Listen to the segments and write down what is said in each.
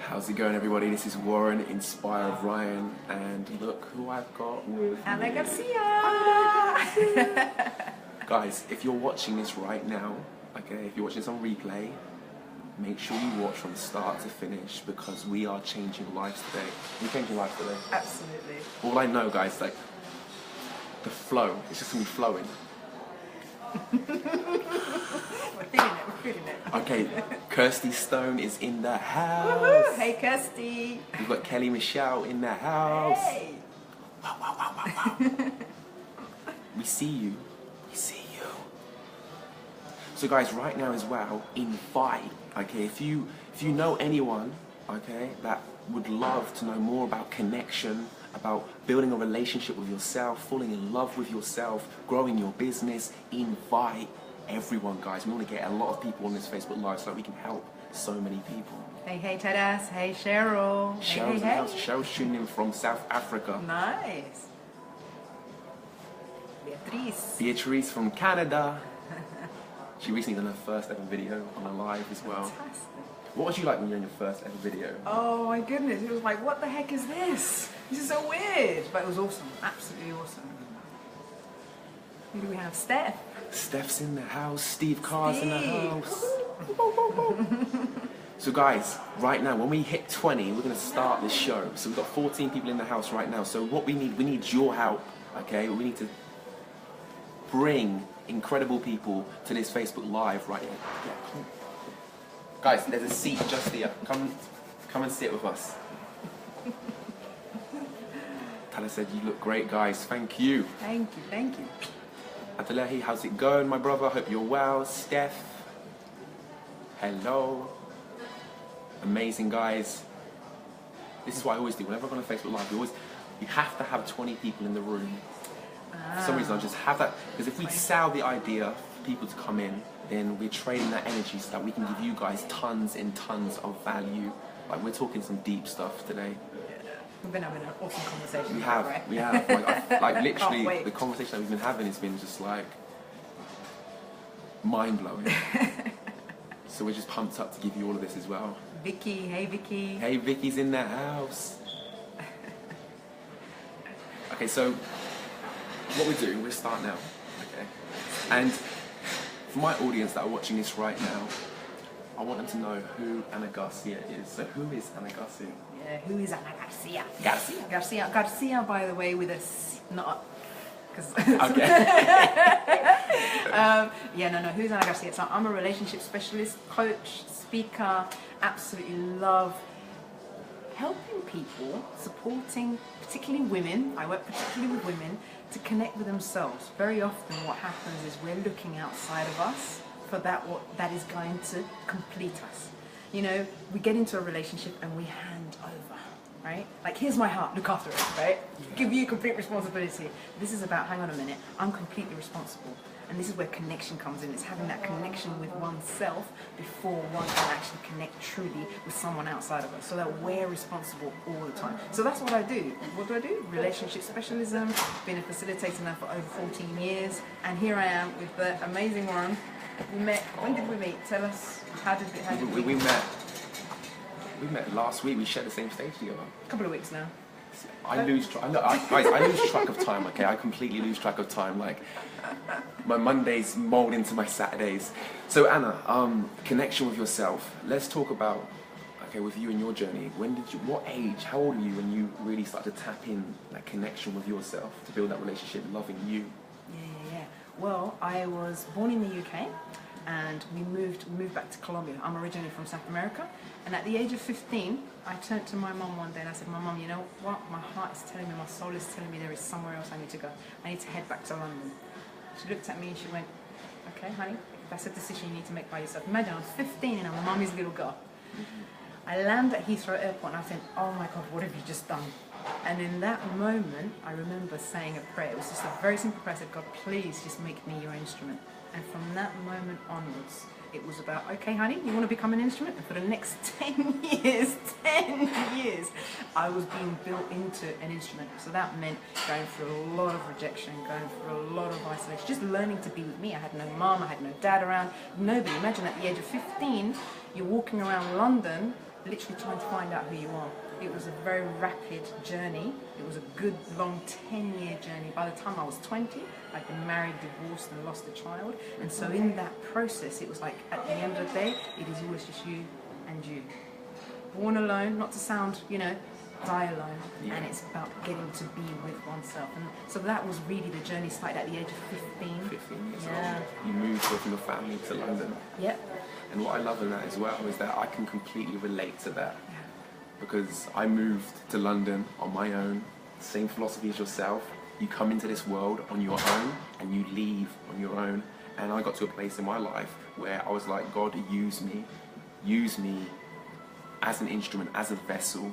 How's it going, everybody? This is Warren, inspired Ryan, and look who I've got with Anna me. Garcia! Guys, if you're watching this right now, okay, if you're watching this on replay, make sure you watch from start to finish because we are changing lives today. We're changing lives today. Absolutely. All I know, guys, like, the flow, it's just gonna be flowing. We're feeling it. Okay, Kirsty Stone is in the house. Woohoo! Hey, Kirsty. We've got Kelly Michelle in the house. Hey. Wow. We see you. We see you. So guys, right now as well, invite, okay, if you know anyone, okay, that would love to know more about connection, about building a relationship with yourself, falling in love with yourself, growing your business, invite everyone, guys. We want to get a lot of people on this Facebook Live so that we can help so many people. Hey, Tadas. Hey, Cheryl. Cheryl's in the house. Cheryl's tuning in from South Africa. Nice. Beatrice from Canada. She recently done her first ever video on a live as well. Fantastic. What was you like when you were in your first ever video? Oh my goodness, it was like, what the heck is this? This is so weird. But it was awesome, absolutely awesome. Who do we have? Steph. Steph's in the house, Steve Carr's in the Steve. house. So guys, right now, when we hit 20, we're gonna start this show. So we've got 14 people in the house right now. So what we need your help, okay? We need to bring incredible people to this Facebook Live right here. Yeah, come on. Guys, there's a seat just here. Come and sit with us. Tala said, you look great, guys. Thank you. Thank you. Adelahi, how's it going, my brother? Hope you're well. Steph, hello. Amazing, guys. This is what I always do. Whenever I go on a Facebook Live, you have to have 20 people in the room. For some reason, I just have that. Because if we sell the idea for people to come in, then we're trading that energy so that we can give you guys tons and tons of value. Like, we're talking some deep stuff today. We've been having an awesome conversation. We have. Like literally, the conversation that we've been having has been just like mind-blowing. So we're just pumped up to give you all of this as well. Vicky, hey Vicky. Hey, Vicky's in the house. Okay, so what we're doing, we'll start now, okay? And for my audience that are watching this right now, I want them to know who Anna Garcia is. So who is Anna Garcia? Yeah, who is Anna Garcia? Garcia. Garcia, by the way, with a C, not... Cause Okay. Who's Anna Garcia? So I'm a relationship specialist, coach, speaker, absolutely love helping people, supporting particularly women, I work particularly with women, to connect with themselves. Very often what happens is we're looking outside of us for that is going to complete us. You know, we get into a relationship and we hand over, right? Like, here's my heart, look after it, right? Give you complete responsibility. This is about, hang on a minute, I'm completely responsible. And this is where connection comes in. It's having that connection with oneself before one can actually connect truly with someone outside of us, so that we're responsible all the time. So that's what I do. What do I do? Relationship specialism. Been a facilitator now for over 14 years. And here I am with the amazing one. We met, when did we meet? Tell us, how did we met last week. We shared the same stage together. A couple of weeks now. I lose track of time, okay? I completely lose track of time. Like, my Mondays mold into my Saturdays. So Anna, connection with yourself. Let's talk about, okay, with you and your journey. What age, how old were you when you really started to tap in that connection with yourself to build that relationship, loving you? Yeah. Well, I was born in the UK and we moved back to Colombia. I'm originally from South America, and at the age of 15, I turned to my mum one day and I said, my mum, you know what? My heart is telling me, my soul is telling me there is somewhere else I need to go. I need to head back to London. She looked at me and she went, okay, honey, that's a decision you need to make by yourself. Imagine I was 15 and I'm mummy's little girl. I landed at Heathrow Airport and I said, oh my God, what have you just done? And in that moment, I remember saying a prayer. It was just a very simple prayer. I said, God, please just make me your instrument. And from that moment onwards, it was about, okay, honey, you want to become an instrument? And for the next 10 years, I was being built into an instrument. So that meant going through a lot of rejection, going through a lot of isolation, just learning to be with me. I had no mom, I had no dad around, nobody. Imagine at the age of 15, you're walking around London, literally trying to find out who you are. It was a very rapid journey. It was a good, long 10-year journey. By the time I was 20, I'd been married, divorced, and lost a child. And so in that process, it was like, at the end of the day, it is always just you and you. Born alone, not to sound, you know, die alone. Yeah. And it's about getting to be with oneself. And so that was really the journey. Started at the age of 15. 15 years Yeah. old. You moved from your family to London. Yep. And what I love in that as well is that I can completely relate to that. Yeah. Because I moved to London on my own, same philosophy as yourself. You come into this world on your own and you leave on your own. And I got to a place in my life where I was like, God, use me as an instrument, as a vessel.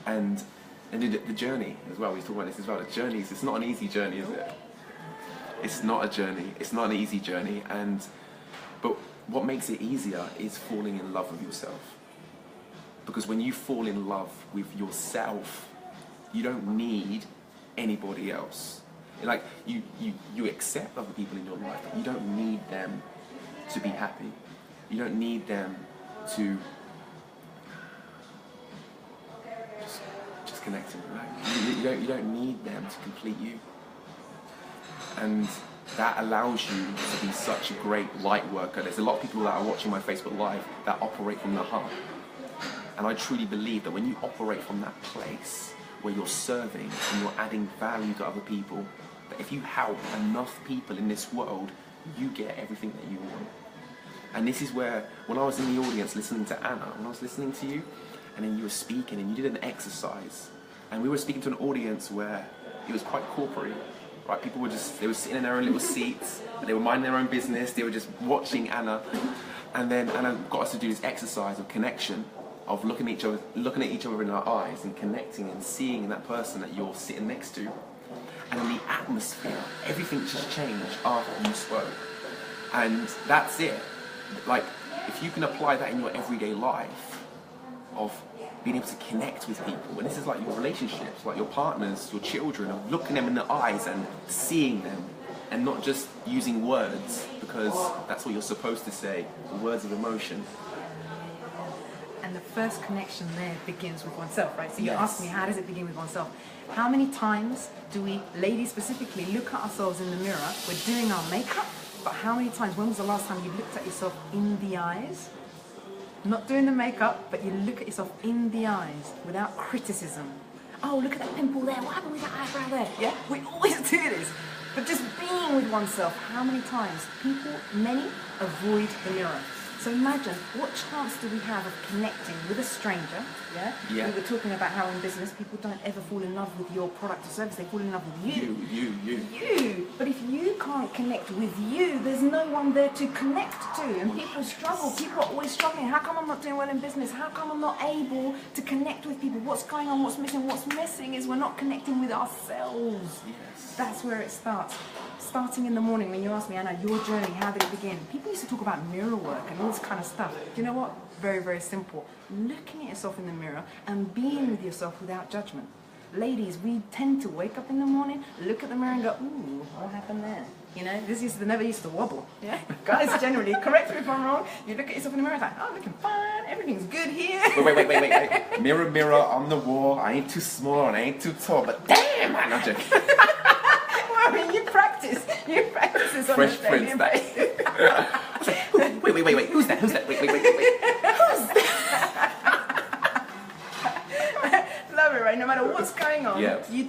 And the journey as well, we talk about this as well, the journey, it's not an easy journey, is it? It's not a journey, it's not an easy journey. But what makes it easier is falling in love with yourself. Because when you fall in love with yourself, you don't need anybody else. Like, you accept other people in your life, but you don't need them to be happy. You don't need them to just connect to you. You don't need them to complete you. And that allows you to be such a great light worker. There's a lot of people that are watching my Facebook Live that operate from the heart. And I truly believe that when you operate from that place where you're serving and you're adding value to other people, that if you help enough people in this world, you get everything that you want. And this is where, when I was in the audience listening to Anna, when I was listening to you, and then you were speaking and you did an exercise, and we were speaking to an audience where it was quite corporate, right? People were they were sitting in their own little seats, and they were minding their own business, they were just watching Anna, and then Anna got us to do this exercise of connection, of looking at each other in our eyes and connecting and seeing in that person that you're sitting next to. And in the atmosphere, everything just changed after you spoke. And that's it. Like, if you can apply that in your everyday life, of being able to connect with people, and this is like your relationships, like your partners, your children, of looking them in the eyes and seeing them, and not just using words, because that's what you're supposed to say, words of emotion. And the first connection there begins with oneself, right? So you Yes. asked me, how does it begin with oneself? How many times do we, ladies specifically, look at ourselves in the mirror? We're doing our makeup, but how many times, when was the last time you looked at yourself in the eyes? Not doing the makeup, but you look at yourself in the eyes without criticism. Oh, look at that pimple there. What happened with that eyebrow there? Yeah, we always do this. But just being with oneself, how many times? Many avoid the mirror. So imagine, what chance do we have of connecting with a stranger? Yeah? Yeah. We were talking about how in business people don't ever fall in love with your product or service, they fall in love with you. You. But if you can't connect with you, there's no one there to connect to. And people struggle. People are always struggling. How come I'm not doing well in business? How come I'm not able to connect with people? What's going on? What's missing? What's missing is we're not connecting with ourselves. Yes. That's where it starts. Starting in the morning, when you ask me, Anna, your journey, how did it begin? People used to talk about mirror work and all this kind of stuff. Do you know what? Very, very simple. Looking at yourself in the mirror and being with yourself without judgment. Ladies, we tend to wake up in the morning, look at the mirror and go, ooh, what happened there? You know, never used to wobble. Yeah? Guys, generally, correct me if I'm wrong, you look at yourself in the mirror, it's like, oh, looking fine, everything's good here. Wait. Mirror, mirror on the wall, I ain't too small and I ain't too tall, but damn, man, I'm joking. I mean, you practice this on Fresh a daily Prince, basis. Wait, who's that? Wait. Who's that? Love it, right? No matter what's going on, Yeah. you're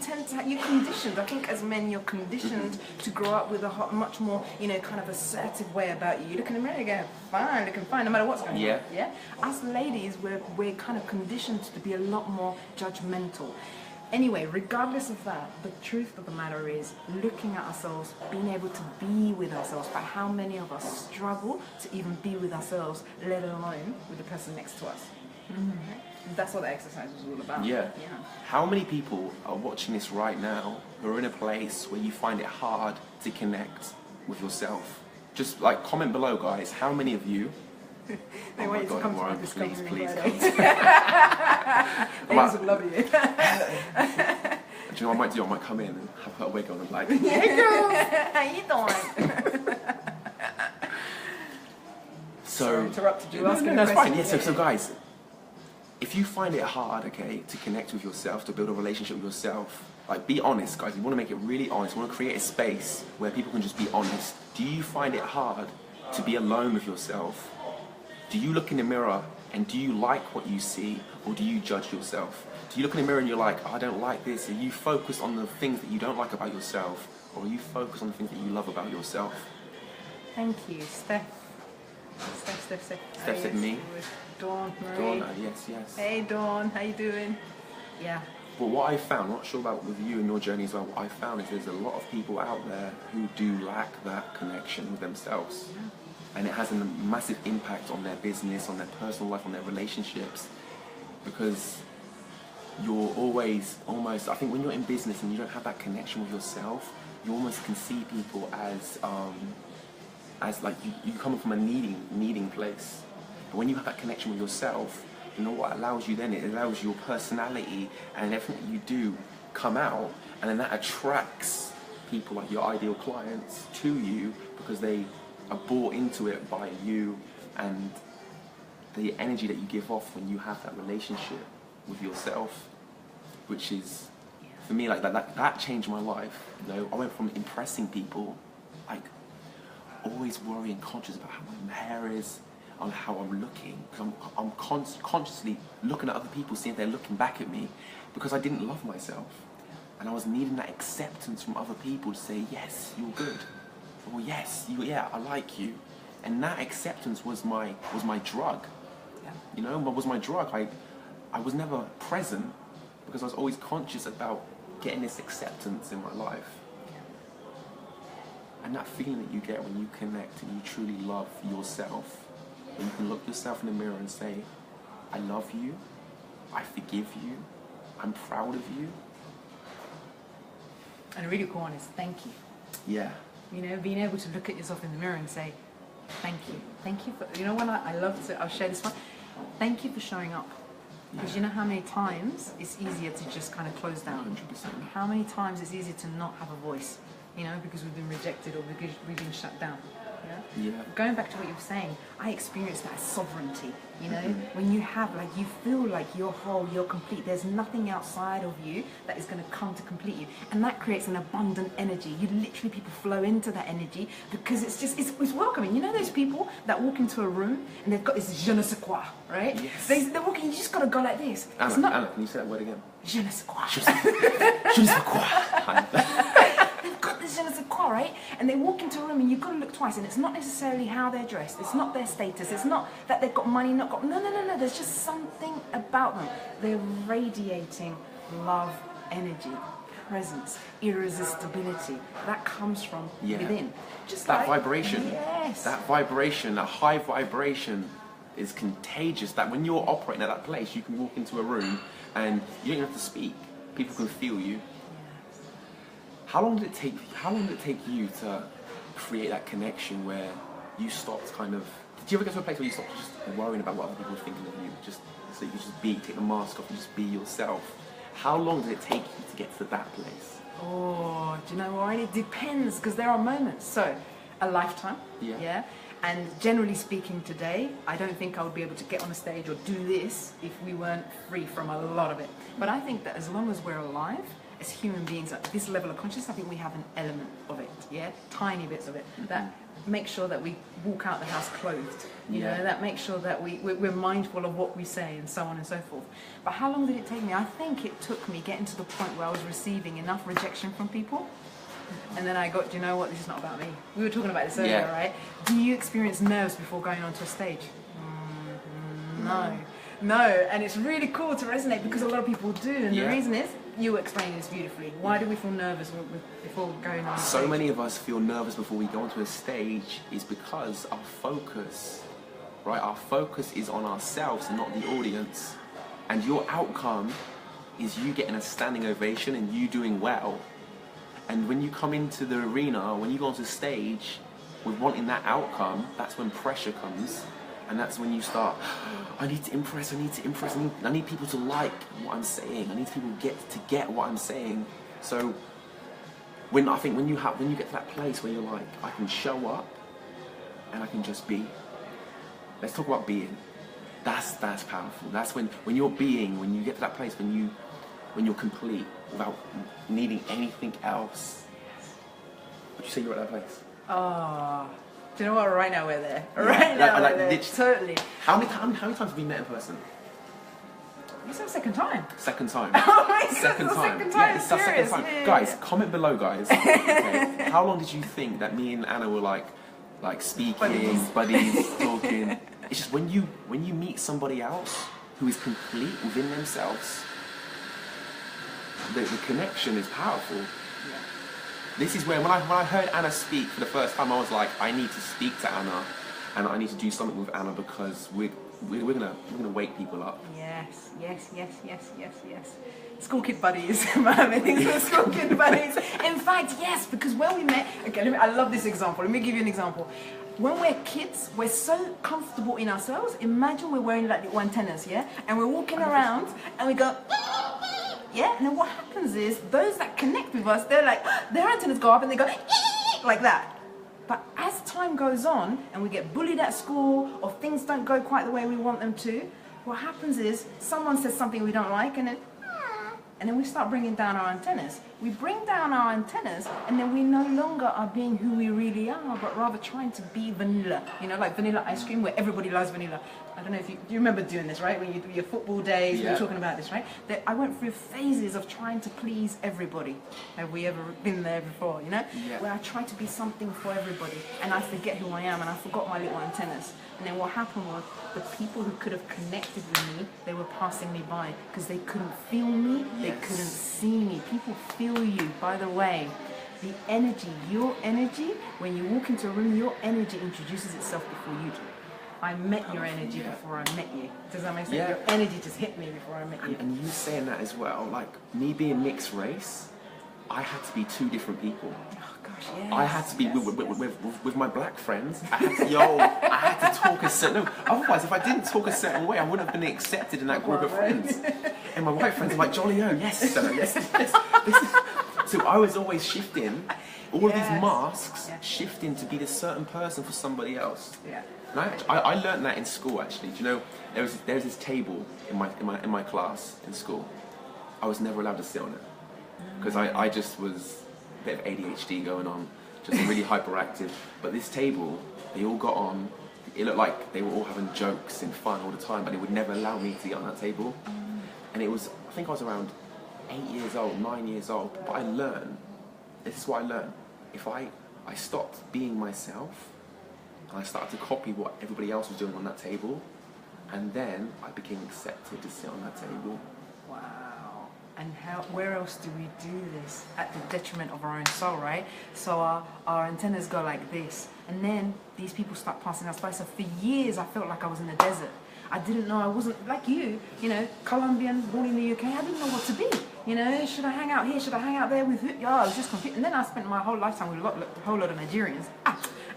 conditioned. I think as men, you're conditioned to grow up with a much more, kind of assertive way about you. You look in the mirror, you go, fine, looking fine, no matter what's going on. Yeah. Us ladies, we're kind of conditioned to be a lot more judgmental. Anyway, regardless of that, the truth of the matter is looking at ourselves, being able to be with ourselves. But how many of us struggle to even be with ourselves, let alone with the person next to us? Mm-hmm. That's what the exercise was all about. Yeah. How many people are watching this right now who are in a place where you find it hard to connect with yourself? Just like comment below, guys. How many of you? They want you to come to my discovery. Please come. Ladies would love you. Do you know what I might come in and have a wig on and like, Hey girl, how you doing? So interrupted you. No, Asking that's fine. questions. Yeah, so guys, if you find it hard, okay, to connect with yourself, to build a relationship with yourself, like, be honest, guys. You want to make it really honest. You want to create a space where people can just be honest. Do you find it hard to be alone with yourself? Do you look in the mirror and do you like what you see, or do you judge yourself? Do you look in the mirror and you're like, oh, I don't like this? Are you focused on the things that you don't like about yourself, or are you focused on the things that you love about yourself? Thank you, Steph. Steph. Steph said me. Dawn, Marie. Dawn, yes. Hey, Dawn, how you doing? Yeah. But what I found, I'm not sure about with you and your journey as well, what I found is there's a lot of people out there who do lack that connection with themselves. Yeah. And it has a massive impact on their business, on their personal life, on their relationships. Because you're always, almost, I think when you're in business and you don't have that connection with yourself, you almost can see people as like you come from a needing place. But when you have that connection with yourself, you know what allows you then? It allows your personality and everything that you do come out, and then that attracts people like your ideal clients to you because they are bought into it by you and the energy that you give off when you have that relationship with yourself, which is, for me, like that changed my life. You know, I went from impressing people, like always worrying, conscious about how my hair is, on how I'm looking, because I'm consciously looking at other people, seeing if they're looking back at me, because I didn't love myself, and I was needing that acceptance from other people to say, yes, you're good, or yes, yeah, I like you, and that acceptance was my drug. Yeah. You know, what was my drug? I was never present because I was always conscious about getting this acceptance in my life. And that feeling that you get when you connect and you truly love yourself, when you can look yourself in the mirror and say, I love you, I forgive you, I'm proud of you. And a really cool one is thank you. Yeah. You know, being able to look at yourself in the mirror and say, thank you. Thank you for, you know, when I love to, I'll share this one. Thank you for showing up. Because you know how many times it's easier to just kind of close down. 100%. How many times it's easier to not have a voice, you know, because we've been rejected or because we've been shut down. Yeah? Yeah. Going back to what you were saying, I experienced that sovereignty, you know, when you have, like, you feel like you're whole, you're complete, there's nothing outside of you that is going to come to complete you, and that creates an abundant energy. You literally, people flow into that energy because it's just, it's welcoming. You know those people that walk into a room and they've got this je ne sais quoi, right? Yes. They're walking, you just got to go like this. Anna, can you say that word again? Je ne sais quoi. Je ne sais quoi. They've got this je ne sais quoi, right? And they walk into a room and you've got to look twice, and it's not necessarily how they're dressed, it's not their status, it's not that they've got money, not got, no, there's just something about them. They're radiating love, energy, presence, irresistibility. That comes from within. Just that like, vibration. Yes. That vibration, that high vibration is contagious. That when you're operating at that place, you can walk into a room and you don't have to speak. People can feel you. How long did it take you to create that connection where you stopped kind of... Did you ever get to a place where you stopped just worrying about what other people were thinking of you? Just so you could just take the mask off and just be yourself. How long did it take you to get to that place? Oh, do you know what? It depends, because there are moments. So, a lifetime. Yeah. And generally speaking today, I don't think I would be able to get on a stage or do this if we weren't free from a lot of it. But I think that as long as we're alive, as human beings at this level of consciousness, I think we have an element of it, tiny bits of it, that make sure that we walk out the house clothed, you know, that make sure that we're mindful of what we say and so on and so forth. But how long did it take me? I think it took me getting to the point where I was receiving enough rejection from people, and then I got, do you know what, this is not about me. We were talking about this earlier, right? Do you experience nerves before going onto a stage? No, and it's really cool to resonate because a lot of people do, and the reason is, you explain this beautifully. Why do we feel nervous before going on stage? So many of us feel nervous before we go onto a stage is because our focus, right? Our focus is on ourselves and not the audience. And your outcome is you getting a standing ovation and you doing well. And when you come into the arena, when you go onto stage with wanting that outcome, that's when pressure comes. And that's when you start, I need to impress, I need people to like what I'm saying, I need people to get what I'm saying. So when you get to that place where you're like, I can show up and I can just be. Let's talk about being. That's powerful. That's when you're being, when you get to that place when you're complete without needing anything else. Would you say you're at that place? Oh, do you know what? Right now we're there. Yeah. Right now Like, we're there. Totally. How many times have we met in person? It's our second time. Second time. Oh my God, second time. Second time. Yeah, it's our second time. Yeah. Guys, comment below, guys. Okay. How long did you think that me and Anna were like speaking, buddies, talking? It's just when you meet somebody else who is complete within themselves, the connection is powerful. Yeah. This is where when I heard Anna speak for the first time, I was like, I need to speak to Anna, and I need to do something with Anna because we're gonna wake people up. Yes. School kid buddies. School kid buddies. In fact, yes, because when we met, okay, I love this example. Let me give you an example. When we're kids, we're so comfortable in ourselves. Imagine we're wearing like little antennas, yeah? And we're walking around and we go, yeah? And then what happens is those that connect with us, they're like, their antennas go up and they go, like that. But as time goes on and we get bullied at school or things don't go quite the way we want them to, what happens is someone says something we don't like and then we start bringing down our antennas. We bring down our antennas and then we no longer are being who we really are, but rather trying to be vanilla. You know, like vanilla ice cream where everybody loves vanilla. I don't know if do you remember doing this, right? When you do your football days, we were talking about this, right? That I went through phases of trying to please everybody. Have we ever been there before, you know? Yeah. Where I try to be something for everybody and I forget who I am and I forgot my little antennas. And then what happened was the people who could have connected with me, they were passing me by because they couldn't feel me, they couldn't see me. People feel you, by the way. The energy, your energy, when you walk into a room, your energy introduces itself before you do. I met your energy before I met you. Does that make sense? Yeah. Your energy just hit me before I met you. And you saying that as well, like me being mixed race, I had to be two different people. Oh gosh, yes. I had to be with my black friends. I had to talk a certain. No, otherwise, if I didn't talk a certain way, I wouldn't have been accepted in that group of friends. And my white friends are like, "Jolly oh, yes, sir, yes." So I was always shifting, all of these masks, shifting to be this certain person for somebody else. Yeah. And I learned that in school actually. Do you know there's this table in my class in school. I was never allowed to sit on it because I just was a bit of ADHD going on, just really hyperactive. But this table, they all got on. It looked like they were all having jokes and fun all the time, but they would never allow me to get on that table. And it was, I think I was around 8 years old, 9 years old. But I learned. This is what I learned. If I stopped being myself. And I started to copy what everybody else was doing on that table, and then I became accepted to sit on that table. Wow. And where else do we do this? At the detriment of our own soul, right? So our antennas go like this, and then these people start passing us by. So for years I felt like I was in the desert. I didn't know, I wasn't like you know, Colombian, born in the UK, I didn't know what to be. You know, should I hang out here, should I hang out there with who? Yeah, I was just confused. And then I spent my whole lifetime with a whole lot of Nigerians.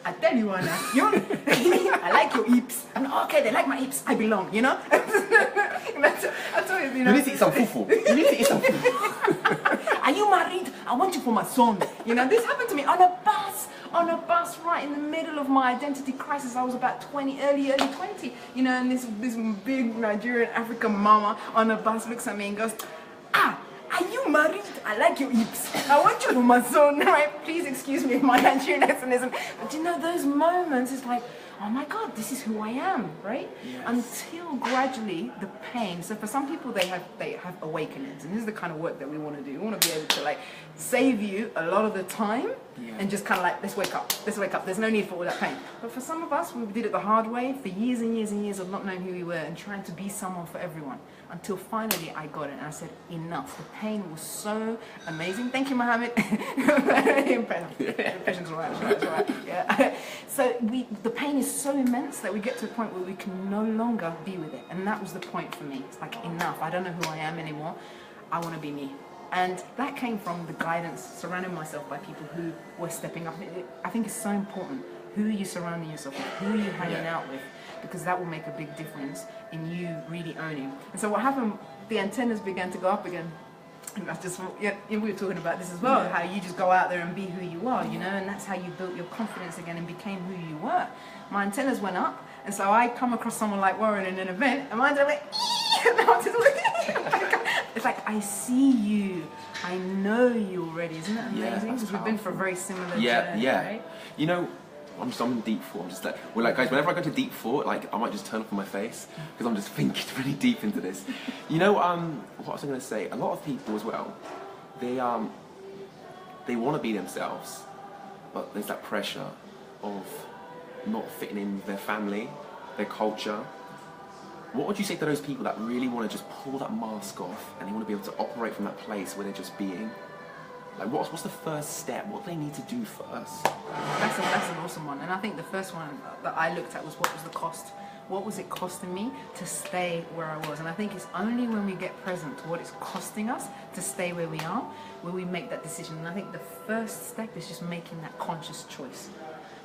I tell you, Anna, I like your hips. I'm okay, they like my hips. I belong, you know? I told you, you know. You need to eat some fufu. You need to eat some fufu. Are you married? I want you for my son. You know, this happened to me on a bus right in the middle of my identity crisis. I was about early 20, you know, and this big Nigerian African mama on a bus looks at me and goes, are you married? I like your hips. I want you for my son, right? Please excuse me for my Nigerian accentism. But you know, those moments, it's like, oh my God, this is who I am, right? Yes. Until gradually the pain. So for some people, they have awakenings, and this is the kind of work that we want to do. We want to be able to like save you a lot of the time, and just kind of like, let's wake up. There's no need for all that pain. But for some of us, we did it the hard way for years and years and years of not knowing who we were and trying to be someone for everyone. Until finally I got it and I said, enough. The pain was so amazing. Thank you, Mohammed. Impression's all right. Yeah. So the pain is so immense that we get to a point where we can no longer be with it. And that was the point for me. It's like, enough. I don't know who I am anymore. I want to be me. And that came from the guidance, surrounding myself by people who were stepping up. I think it's so important who you're surrounding yourself with, who you're hanging out with, because that will make a big difference in you really owning. And so what happened, the antennas began to go up again. And that's just, we were talking about this as well, how you just go out there and be who you are, you know, and that's how you built your confidence again and became who you were. My antennas went up, And so I come across someone like Warren in an event, and mine's like, it's like, I see you, I know you already. Isn't that amazing? Because we've been for a very similar journey, right? You know, I'm in deep thought. I'm just like, well, like guys, whenever I go to deep thought, like I might just turn off on my face because I'm just thinking really deep into this. You know, what was I going to say? A lot of people as well, they want to be themselves, but there's that pressure of not fitting in with their family, their culture. What would you say to those people that really want to just pull that mask off and they want to be able to operate from that place where they're just being? Like, what's the first step? What do they need to do first? That's an awesome one. And I think the first one that I looked at was, what was the cost? What was it costing me to stay where I was? And I think it's only when we get present to what it's costing us to stay where we are, where we make that decision. And I think the first step is just making that conscious choice.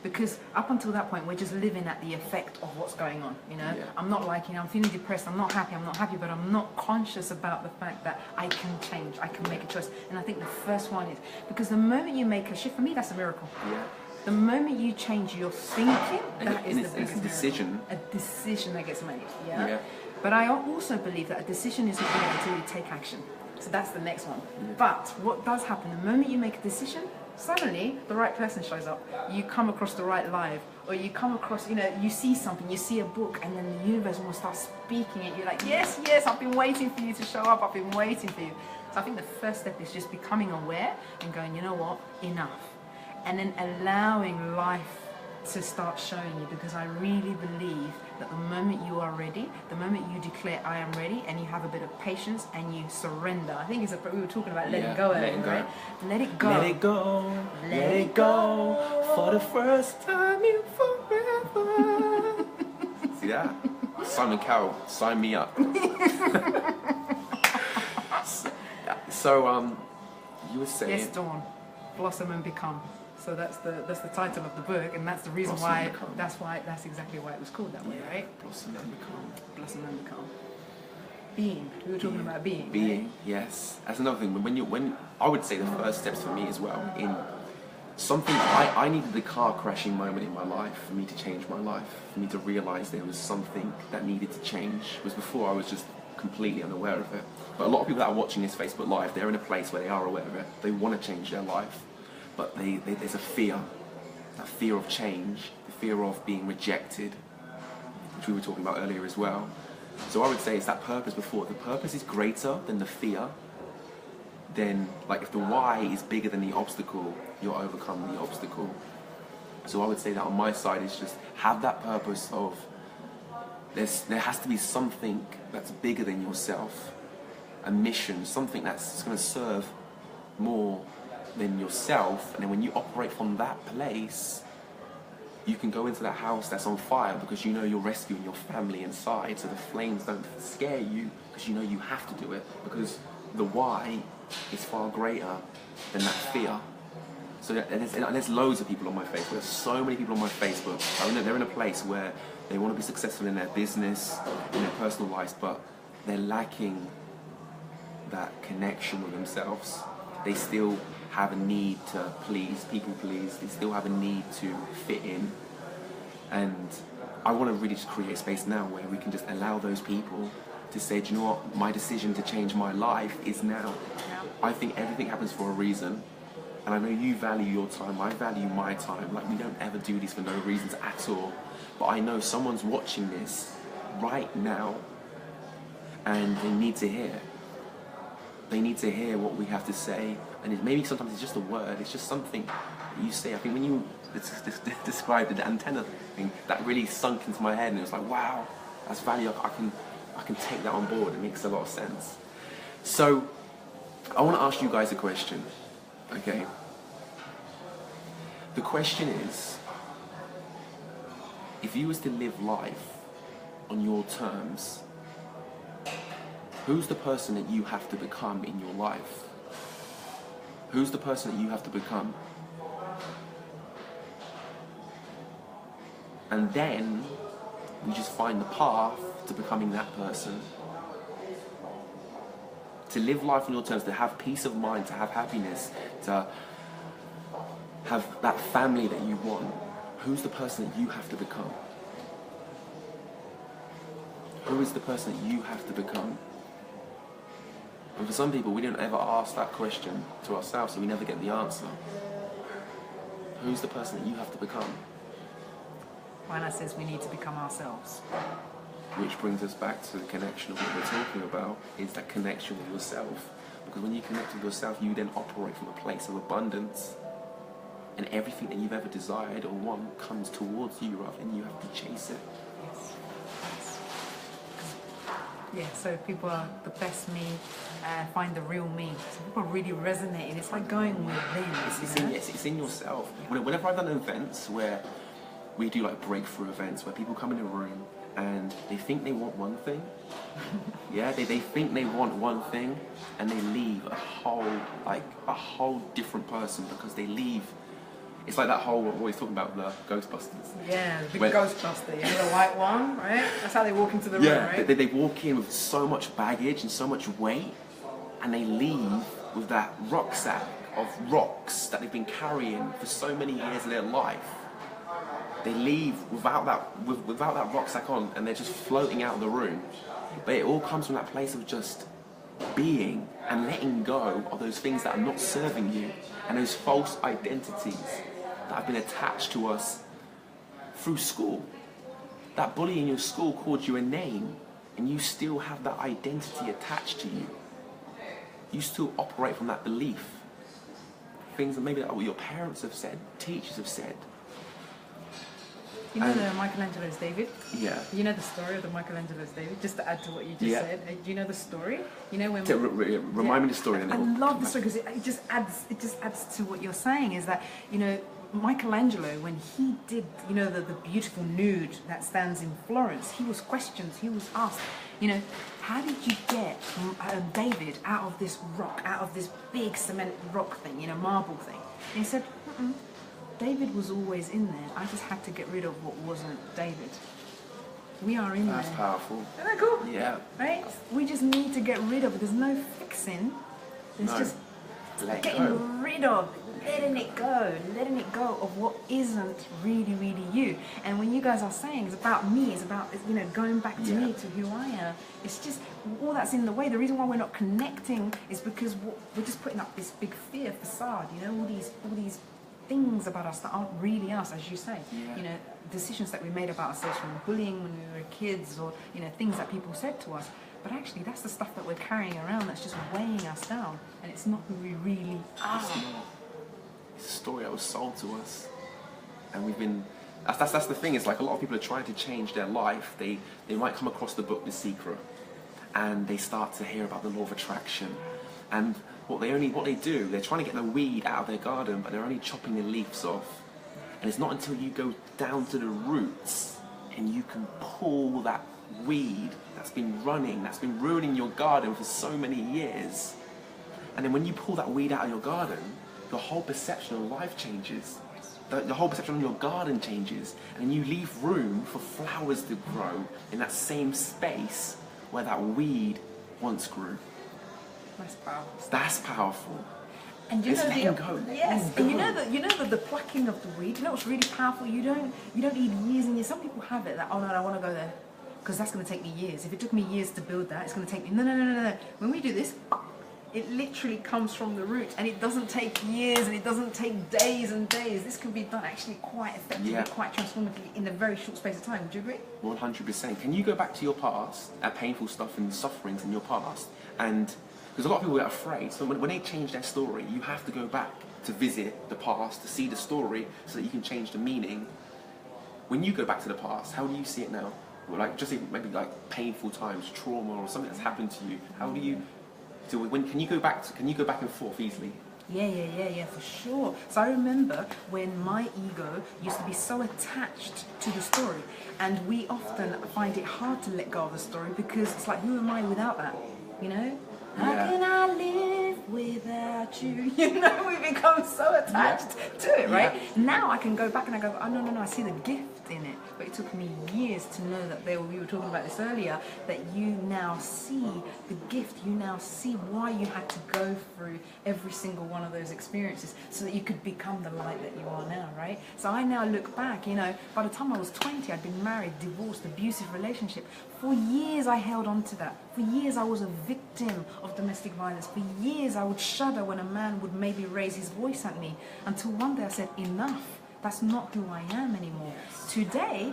Because up until that point, we're just living at the effect of what's going on, you know? Yeah. I'm not like, I'm feeling depressed, I'm not happy, but I'm not conscious about the fact that I can change, I can make a choice. And I think the first one is, because the moment you make a shift, for me, that's a miracle. Yeah. The moment you change your thinking, that is the biggest decision. A decision that gets made, yeah? But I also believe that a decision isn't made until you take action. So that's the next one. Yeah. But what does happen, the moment you make a decision, suddenly the right person shows up. You come across the right live, or you come across, you see something, you see a book, and then the universe will start speaking at you like, yes, I've been waiting for you to show up, I've been waiting for you. So I think the first step is just becoming aware and going, you know what, enough. And then allowing life to start showing you, because I really believe that the moment you are ready, the moment you declare I am ready, and you have a bit of patience and you surrender. I think we were talking about letting go earlier, right? Let it go. Let it go. Let it go. For the first time in forever. See that? Simon Cowell, sign me up. So, you were saying. Yes, Dawn. Blossom and become. So that's the title of the book, and that's the reason why. That's exactly why it was called that way, right? Blossom and become. Blossom and become. Being. We were talking about being. Being, right? yes. That's another thing. When I would say the first steps for me as well in something I needed the car crashing moment in my life for me to change my life, for me to realise there was something that needed to change. It was before I was just completely unaware of it. But a lot of people that are watching this Facebook Live, they're in a place where they are aware of it. They want to change their life. But there's a fear of change, the fear of being rejected, which we were talking about earlier as well. So I would say it's that purpose before. The purpose is greater than the fear. Then, like, if the why is bigger than the obstacle, you'll overcome the obstacle. So I would say that on my side is just have that purpose of there has to be something that's bigger than yourself, a mission, something that's going to serve more than yourself. And then when you operate from that place, you can go into that house that's on fire because you know you're rescuing your family inside, so the flames don't scare you because you know you have to do it, because the why is far greater than that fear. So there's loads of people on my Facebook. There's so many people on my Facebook. They're in a place where they want to be successful in their business, in their personal lives, but they're lacking that connection with themselves. They still have a need to people please. They still have a need to fit in. And I want to really just create a space now where we can just allow those people to say, do you know what, my decision to change my life is now. I think everything happens for a reason. And I know you value your time, I value my time. Like, we don't ever do this for no reasons at all. But I know someone's watching this right now and they need to hear. They need to hear what we have to say. And maybe sometimes it's just a word, it's just something that you say. I think when you described the antenna thing, that really sunk into my head, and it was like, wow, that's value. I can take that on board. It makes a lot of sense. So I want to ask you guys a question. Okay. The question is, if you was to live life on your terms, who's the person that you have to become in your life? Who's the person that you have to become? And then we just find the path to becoming that person. To live life on your terms, to have peace of mind, to have happiness, to have that family that you want. Who's the person that you have to become? Who is the person that you have to become? And for some people, we don't ever ask that question to ourselves, so we never get the answer. Who's the person that you have to become? Ryan says we need to become ourselves. Which brings us back to the connection of what we're talking about, is that connection with yourself. Because when you connect with yourself, you then operate from a place of abundance. And everything that you've ever desired or want comes towards you rather than you have to chase it. Yes. Yeah, so people are the best me, find the real me. So people really resonate, and it's like going within. It's in yourself. Whenever I've done events where we do like breakthrough events where people come in a room and they think they want one thing, yeah, they think they want one thing, and they leave a whole different person because they leave. It's like that whole, what we're talking about, the Ghostbusters. Yeah, the big Ghostbuster, you know, the white one, right? That's how they walk into the room, right? They walk in with so much baggage and so much weight, and they leave with that rucksack of rocks that they've been carrying for so many years of their life. They leave without that rucksack on, and they're just floating out of the room. But it all comes from that place of just being and letting go of those things that are not serving you, and those false identities that have been attached to us through school. That bully in your school called you a name, and you still have that identity attached to you. You still operate from that belief. Things that maybe what your parents have said, teachers have said. You know the Michelangelo's David? Yeah. You know the story of the Michelangelo's David? Just to add to what you just said. Do you know the story? You know when remind me the story. I love the story because it just adds to what you're saying. Is that, you know, Michelangelo, when he did, you know, the beautiful nude that stands in Florence, he was questioned. He was asked, you know, how did you get David out of this rock, out of this big cement rock thing, you know, marble thing? And he said, David was always in there. I just had to get rid of what wasn't David. We are in there. That's powerful. Isn't that cool? Yeah. Right? We just need to get rid of it. There's no fixing. There's just getting rid of, letting it go of what isn't really, really you. And when you guys are saying it's about me, it's about, you know, going back to me, to who I am, it's just all that's in the way. The reason why we're not connecting is because we're just putting up this big fear facade, you know, all these things about us that aren't really us, as you say. You know, decisions that we made about ourselves from bullying when we were kids, or, you know, things that people said to us. But actually, that's the stuff that we're carrying around that's just weighing us down, and it's not who we really are. It's a story that was sold to us, and we've been. That's the thing. It's like a lot of people are trying to change their life. They might come across the book The Secret, and they start to hear about the law of attraction, and what they do, they're trying to get the weed out of their garden, but they're only chopping the leaves off. And it's not until you go down to the roots and you can pull that weed that's been ruining your garden for so many years. And then when you pull that weed out of your garden, your whole perception of life changes. The whole perception of your garden changes, and you leave room for flowers to grow in that same space where that weed once grew. That's powerful. And you know and you know the plucking of the weed. You know what's really powerful? You don't need years and years. Some people have it that, oh no, I want to go there because that's going to take me years. If it took me years to build that, it's going to take me. No. When we do this, it literally comes from the root, and it doesn't take years and it doesn't take days and days. This can be done actually quite effectively, quite transformatively in a very short space of time. Would you agree? 100%. Can you go back to your past, painful stuff and sufferings in your past, and because a lot of people get afraid, so when they change their story, you have to go back to visit the past, to see the story, so that you can change the meaning. When you go back to the past, how do you see it now? Like, just even maybe like painful times, trauma, or something that's happened to you. How do you? So can you go back and forth easily? Yeah, for sure. So I remember when my ego used to be so attached to the story, and we often find it hard to let go of the story because it's like, who am I without that? You know? How can I live without you? You know, we become so attached to it, right? Now I can go back and I go, oh no, I see the gift gift in it. But it took me years to know that we were talking about this earlier, that you now see the gift, you now see why you had to go through every single one of those experiences so that you could become the light that you are now, right? So I now look back, you know, by the time I was 20, I'd been married, divorced, abusive relationship. For years I held on to that. For years I was a victim of domestic violence. For years I would shudder when a man would maybe raise his voice at me, until one day I said, enough. That's not who I am anymore. Yes. Today,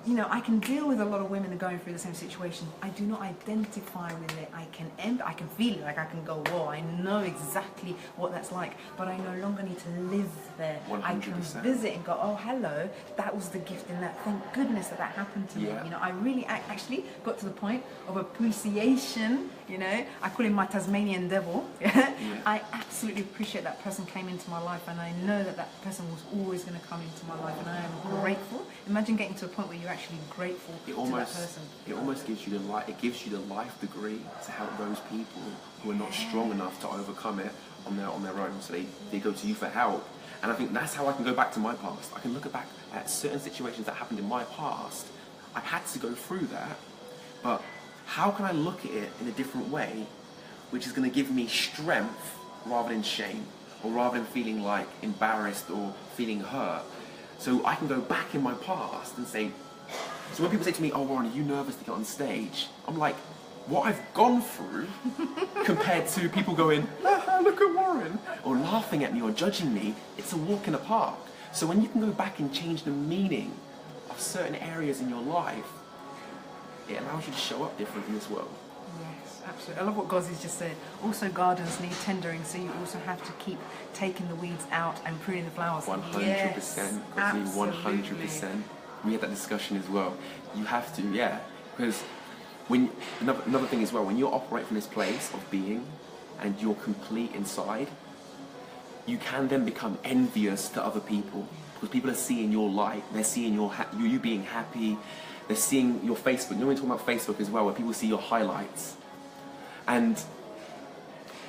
you know, I can deal with a lot of women that are going through the same situation. I do not identify with it. I can feel it, like I can go, whoa, I know exactly what that's like, but I no longer need to live there. 100%. I can visit and go, oh, hello, that was the gift in that. Thank goodness that happened to me. You know, I really actually got to the point of appreciation, you know. I call him my Tasmanian devil. I absolutely appreciate that person came into my life, and I know that that person was always going to come into my life, and I am grateful. Imagine getting to a point where you're actually grateful to that person. It almost gives you the life. It gives you the life degree to help those people who are not strong enough to overcome it on their own. So they go to you for help. And I think that's how I can go back to my past. I can look back at certain situations that happened in my past. I had to go through that, but how can I look at it in a different way, which is going to give me strength rather than shame, or rather than feeling like embarrassed or feeling hurt? So I can go back in my past and say, so when people say to me, oh, Warren, are you nervous to get on stage? I'm like, what I've gone through compared to people going, look at Warren, or laughing at me or judging me, it's a walk in the park. So when you can go back and change the meaning of certain areas in your life, it allows you to show up different in this world. Yes, absolutely. I love what Gozzy's just said. Also, gardens need tendering, so you also have to keep taking the weeds out and pruning the flowers. 100%, yes, Gozzy, 100%. We had that discussion as well. You have to, yeah, because when another thing as well, when you operate from this place of being and you're complete inside, you can then become envious to other people, because people are seeing your light, they're seeing you being happy, they're seeing your Facebook. You know, we're talking about Facebook as well, where people see your highlights. And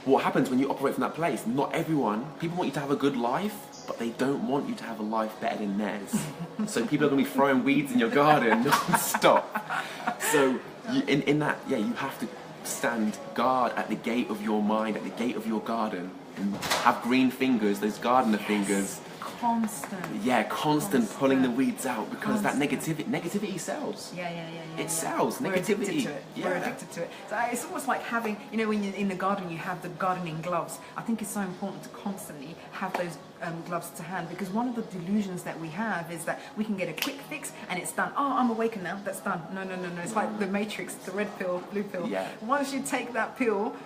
what happens when you operate from that place? Not everyone, people want you to have a good life, but they don't want you to have a life better than theirs. So people are going to be throwing weeds in your garden non-stop. So in that, yeah, you have to stand guard at the gate of your mind, at the gate of your garden, and have green fingers, those gardener fingers. Constant. Yeah, constant pulling the weeds out, because that negativity sells. Yeah. It sells. We're Negativity. addicted to it. Yeah. We're addicted to it. So it's almost like having, you know, when you're in the garden, you have the gardening gloves. I think it's so important to constantly have those gloves to hand, because one of the delusions that we have is that we can get a quick fix and it's done. Oh, I'm awakened now, that's done. No. It's like the Matrix, the red pill, blue pill. Yeah. Once you take that pill,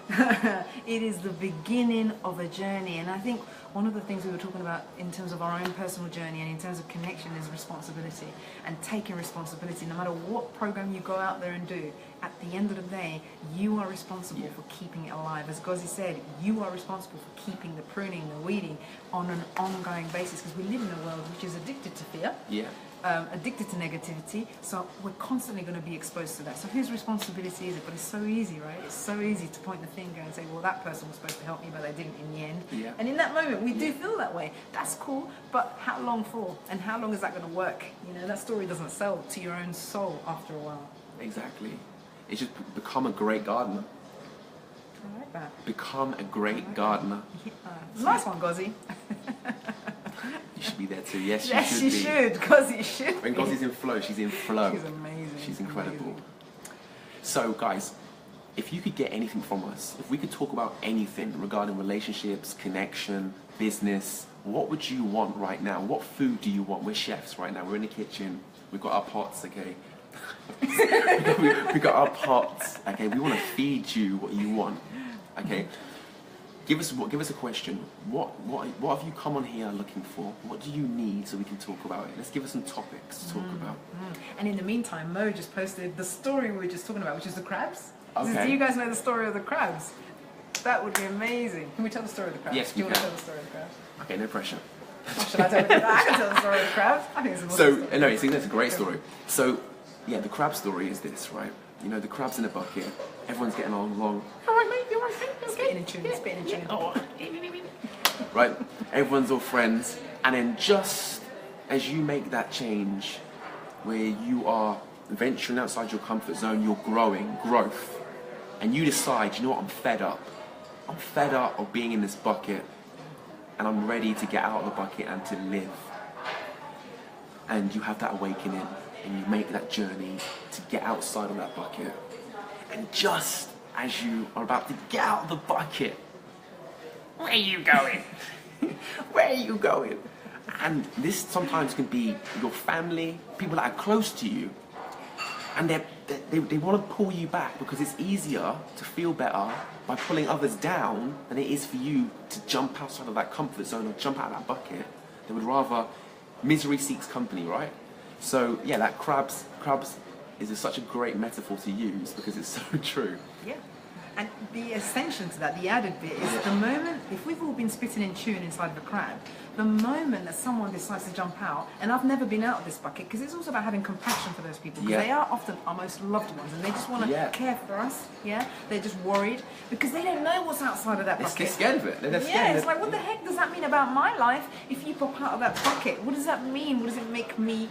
it is the beginning of a journey. And I think one of the things we were talking about in terms of our own personal journey and in terms of connection is responsibility, and taking responsibility. No matter what program you go out there and do, at the end of the day, you are responsible for keeping it alive. As Gozzy said, you are responsible for keeping the pruning, the weeding on an ongoing basis, because we live in a world which is addicted to fear. Addicted to negativity, so we're constantly going to be exposed to that. So whose responsibility is it? But it's so easy, right? It's so easy to point the finger and say, well, that person was supposed to help me, but they didn't in the end. And in that moment, we do feel that way. That's cool, but how long for? And how long is that going to work? You know, that story doesn't sell to your own soul after a while. Exactly. It's just become a great gardener. I like that. Become a great gardener. Nice one, Gozzy. You should be there too. Yes, yes, you you should. Gozzy should. When Gozzy's in flow, she's in flow. She's amazing. She's incredible. Amazing. So, guys, if you could get anything from us, if we could talk about anything regarding relationships, connection, business, what would you want right now? What food do you want? We're chefs right now. We're in the kitchen. We've got our pots, okay? we got our pots, okay? We want to feed you what you want, okay? Give us a question. What have you come on here looking for? What do you need so we can talk about it? Let's give us some topics to talk about. And in the meantime, Mo just posted the story we were just talking about, which is the crabs. Okay. Do you guys know the story of the crabs? That would be amazing. Can we tell the story of the crabs? Yes, do you we want to can. tell the story of the crabs? Okay, no pressure. Or should I tell it? I can tell the story of the crabs. I think it's a story. No, it's a great story. So, yeah, the crab story is this, right? You know, the crab's in a bucket. Everyone's getting along. All right, mate, you want to Spitting in tune. Oh. Right? Everyone's all friends. And then just as you make that change, where you are venturing outside your comfort zone, you're growing, growth, and you decide, you know what, I'm fed up. I'm fed up of being in this bucket, and I'm ready to get out of the bucket and to live. And you have that awakening, and you make that journey to get outside of that bucket. And just as you are about to get out of the bucket, where are you going? Where are you going? And this sometimes can be your family, people that are close to you, and they want to pull you back because it's easier to feel better by pulling others down than it is for you to jump outside of that comfort zone or jump out of that bucket. They would rather, misery seeks company, right? So yeah, that crabs is such a great metaphor to use because it's so true. Yeah. And the ascension to that, the added bit, is the moment, if we've all been spitting in tune inside of a crab, the moment that someone decides to jump out, and I've never been out of this bucket, because it's also about having compassion for those people, because they are often our most loved ones, and they just want to care for us, They're just worried, because they don't know what's outside of that bucket. They're scared of it. They're scared. It's like, what the heck does that mean about my life if you pop out of that bucket? What does that mean? What does it make me,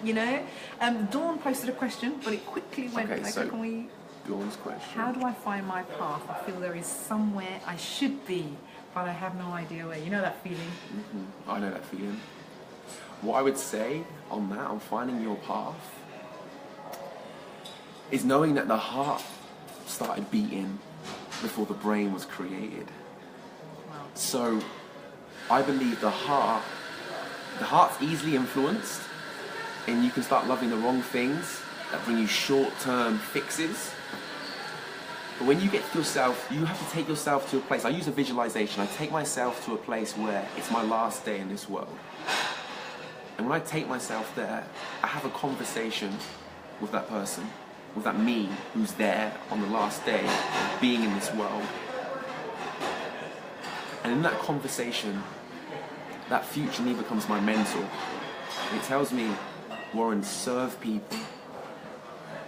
Dawn posted a question, but it quickly went, okay, so can we... Dawn's question. How do I find my path? I feel there is somewhere I should be, but I have no idea where. You know that feeling? I know that feeling. What I would say on that, on finding your path, is knowing that the heart started beating before the brain was created. Wow. So I believe the heart's easily influenced, and you can start loving the wrong things that bring you short-term fixes. But when you get to yourself, you have to take yourself to a place. I use a visualization. I take myself to a place where it's my last day in this world. And when I take myself there, I have a conversation with that person, with that me who's there on the last day of being in this world. And in that conversation, that future me becomes my mentor. And it tells me, Warren, serve people.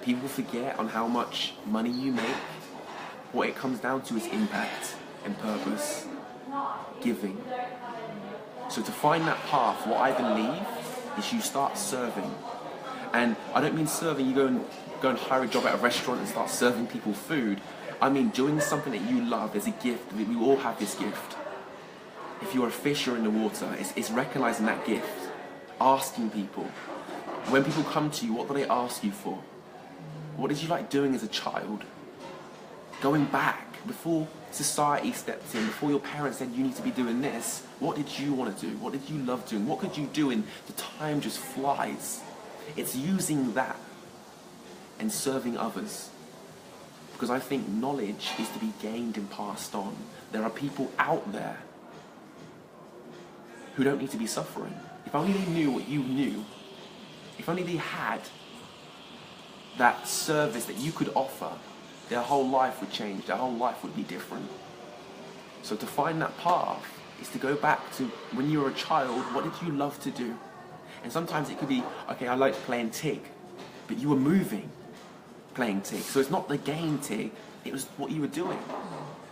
People forget on how much money you make. What it comes down to is impact and purpose, giving. So to find that path, what I believe is you start serving. And I don't mean serving, you go and hire a job at a restaurant and start serving people food. I mean doing something that you love. There's a gift. We all have this gift. If you're a fish, you're in the water. It's recognizing that gift. Asking people. When people come to you, what do they ask you for? What did you like doing as a child? Going back, before society stepped in, before your parents said you need to be doing this, what did you want to do? What did you love doing? What could you do and the time just flies? It's using that and serving others. Because I think knowledge is to be gained and passed on. There are people out there who don't need to be suffering. If only they knew what you knew, if only they had that service that you could offer, their whole life would change, their whole life would be different. So to find that path is to go back to when you were a child, what did you love to do? And sometimes it could be, okay, I liked playing TIG, but you were moving, playing TIG. So it's not the game TIG, it was what you were doing.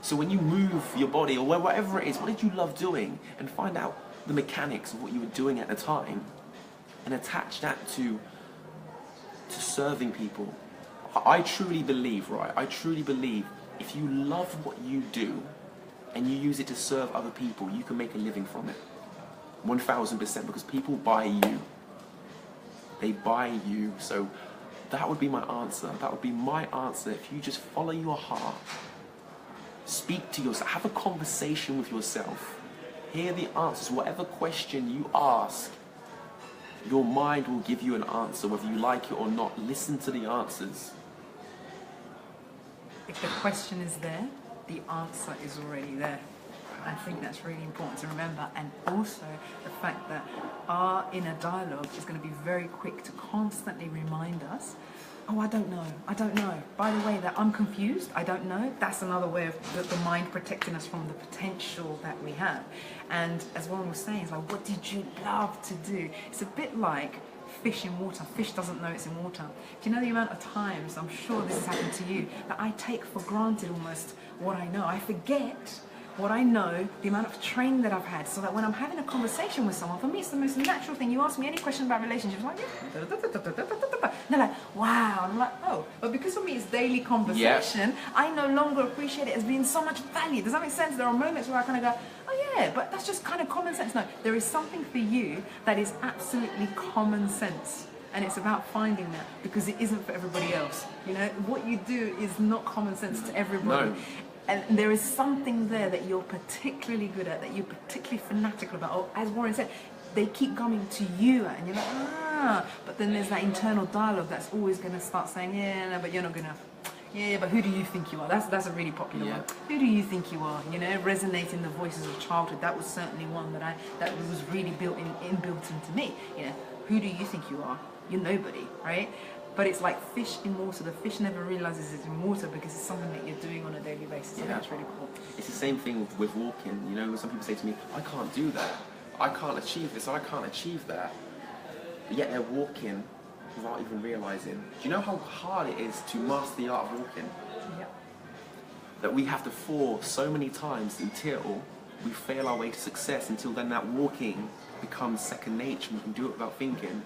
So when you move your body or whatever it is, what did you love doing? And find out the mechanics of what you were doing at the time and attach that to serving people. I truly believe, right? I truly believe if you love what you do and you use it to serve other people, you can make a living from it. 1000%, because people buy you. They buy you. So that would be my answer. That would be my answer. If you just follow your heart, speak to yourself, have a conversation with yourself, hear the answers, whatever question you ask, your mind will give you an answer, whether you like it or not. Listen to the answers. If the question is there, the answer is already there. I think that's really important to remember. And also the fact that our inner dialogue is going to be very quick to constantly remind us, oh, I don't know. By the way, that I'm confused, I don't know. That's another way of the mind protecting us from the potential that we have. And as Warren was saying, it's like, what did you love to do? It's a bit like fish in water. Fish doesn't know it's in water. Do you know the amount of times, I'm sure this has happened to you, that I take for granted almost what I know. I forget what I know, the amount of training that I've had, so that when I'm having a conversation with someone, for me it's the most natural thing. You ask me any question about relationships, I'm like, yeah, they're like, wow. And I'm like, oh, but because for me it's daily conversation, I no longer appreciate it as being so much value. Does that make sense? There are moments where I kind of go, oh yeah, but that's just kind of common sense. No, there is something for you that is absolutely common sense. And it's about finding that, because it isn't for everybody else. You know, what you do is not common sense to everybody. No. And there is something there that you're particularly good at, that you're particularly fanatical about. Or as Warren said, they keep coming to you, and you're like, ah. But then there's that internal dialogue that's always going to start saying, yeah, no, but you're not good enough. Yeah, but who do you think you are? That's a really popular one. Who do you think you are? You know, resonating the voices of childhood. That was certainly one that was really inbuilt into me. You know, who do you think you are? You're nobody, right? But it's like fish in water. The fish never realizes it's in water because it's something that you're doing on a daily basis. And that's really cool. It's the same thing with walking. You know, some people say to me, I can't do that. I can't achieve this, or I can't achieve that. But yet they're walking without even realizing. Do you know how hard it is to master the art of walking? Yeah. That we have to fall so many times until we fail our way to success, until then that walking becomes second nature and we can do it without thinking.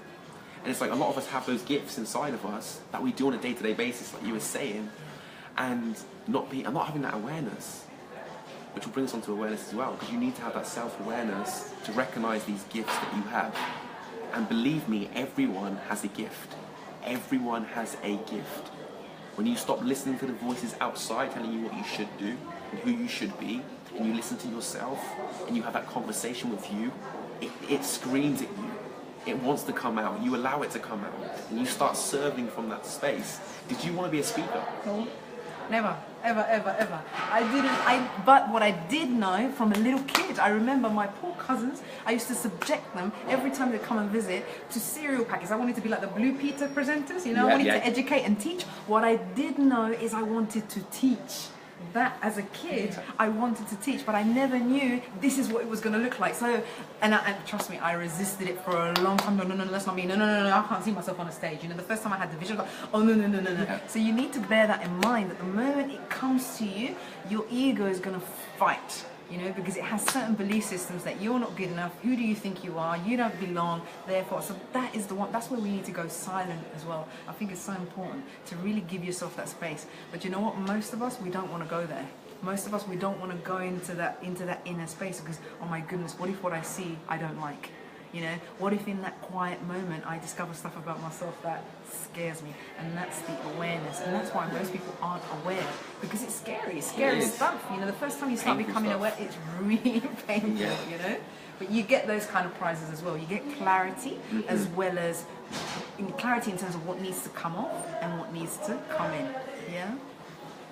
And it's like a lot of us have those gifts inside of us that we do on a day-to-day basis, like you were saying, and not having that awareness, which will bring us onto awareness as well, because you need to have that self-awareness to recognize these gifts that you have. And believe me, everyone has a gift. Everyone has a gift. When you stop listening to the voices outside telling you what you should do and who you should be, and you listen to yourself and you have that conversation with you, it screams at you. It wants to come out. You allow it to come out, and you start serving from that space. Did you want to be a speaker? No, never, ever, ever, ever. But what I did know from a little kid, I remember my poor cousins, I used to subject them every time they come and visit to cereal packets. I wanted to be like the Blue Peter presenters, you know, I wanted to educate and teach. What I did know is I wanted to teach. That as a kid, I wanted to teach, but I never knew this is what it was going to look like. So, and trust me, I resisted it for a long time. No, that's not me. No, I can't see myself on a stage. You know, the first time I had the vision, I was like, oh, no. Yeah. So you need to bear that in mind, that the moment it comes to you, your ego is going to fight. You know, because it has certain belief systems that you're not good enough. Who do you think you are? You don't belong. Therefore, so that is the one. That's where we need to go silent as well. I think it's so important to really give yourself that space. But you know what? Most of us, we don't want to go there. Most of us, we don't want to go into that inner space because, oh my goodness, what if what I see I don't like? You know, what if in that quiet moment I discover stuff about myself that scares me? And that's the awareness. And that's why most people aren't aware, because it's scary. It's scary stuff. You know, the first time you start becoming aware, it's really painful, you know? But you get those kind of prizes as well. You get clarity as well as clarity in terms of what needs to come off and what needs to come in. Yeah?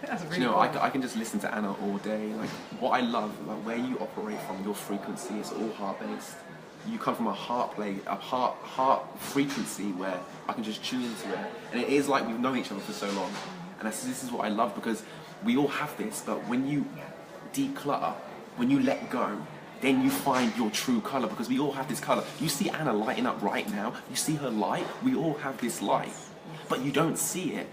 That's really cool. I can just listen to Anna all day. Like, what I love, like where you operate from, your frequency is all heart-based. You come from a heart frequency where I can just tune into it, and it is like we've known each other for so long. And this is what I love, because we all have this, but when you declutter, when you let go, then you find your true color, because we all have this color. You see Anna lighting up right now. You see her light. We all have this light, but you don't see it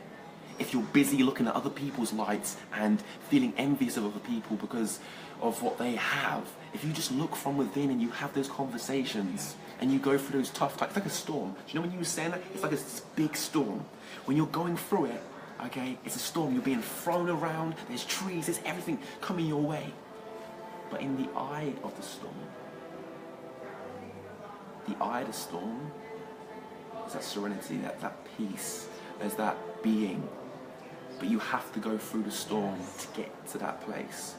if you're busy looking at other people's lights and feeling envious of other people because of what they have. If you just look from within and you have those conversations and you go through those tough times, it's like a storm. Do you know when you were saying that? It's like a big storm. When you're going through it, okay, it's a storm. You're being thrown around. There's trees. There's everything coming your way. But in the eye of the storm, is that serenity, that peace. There's that being. But you have to go through the storm to get to that place.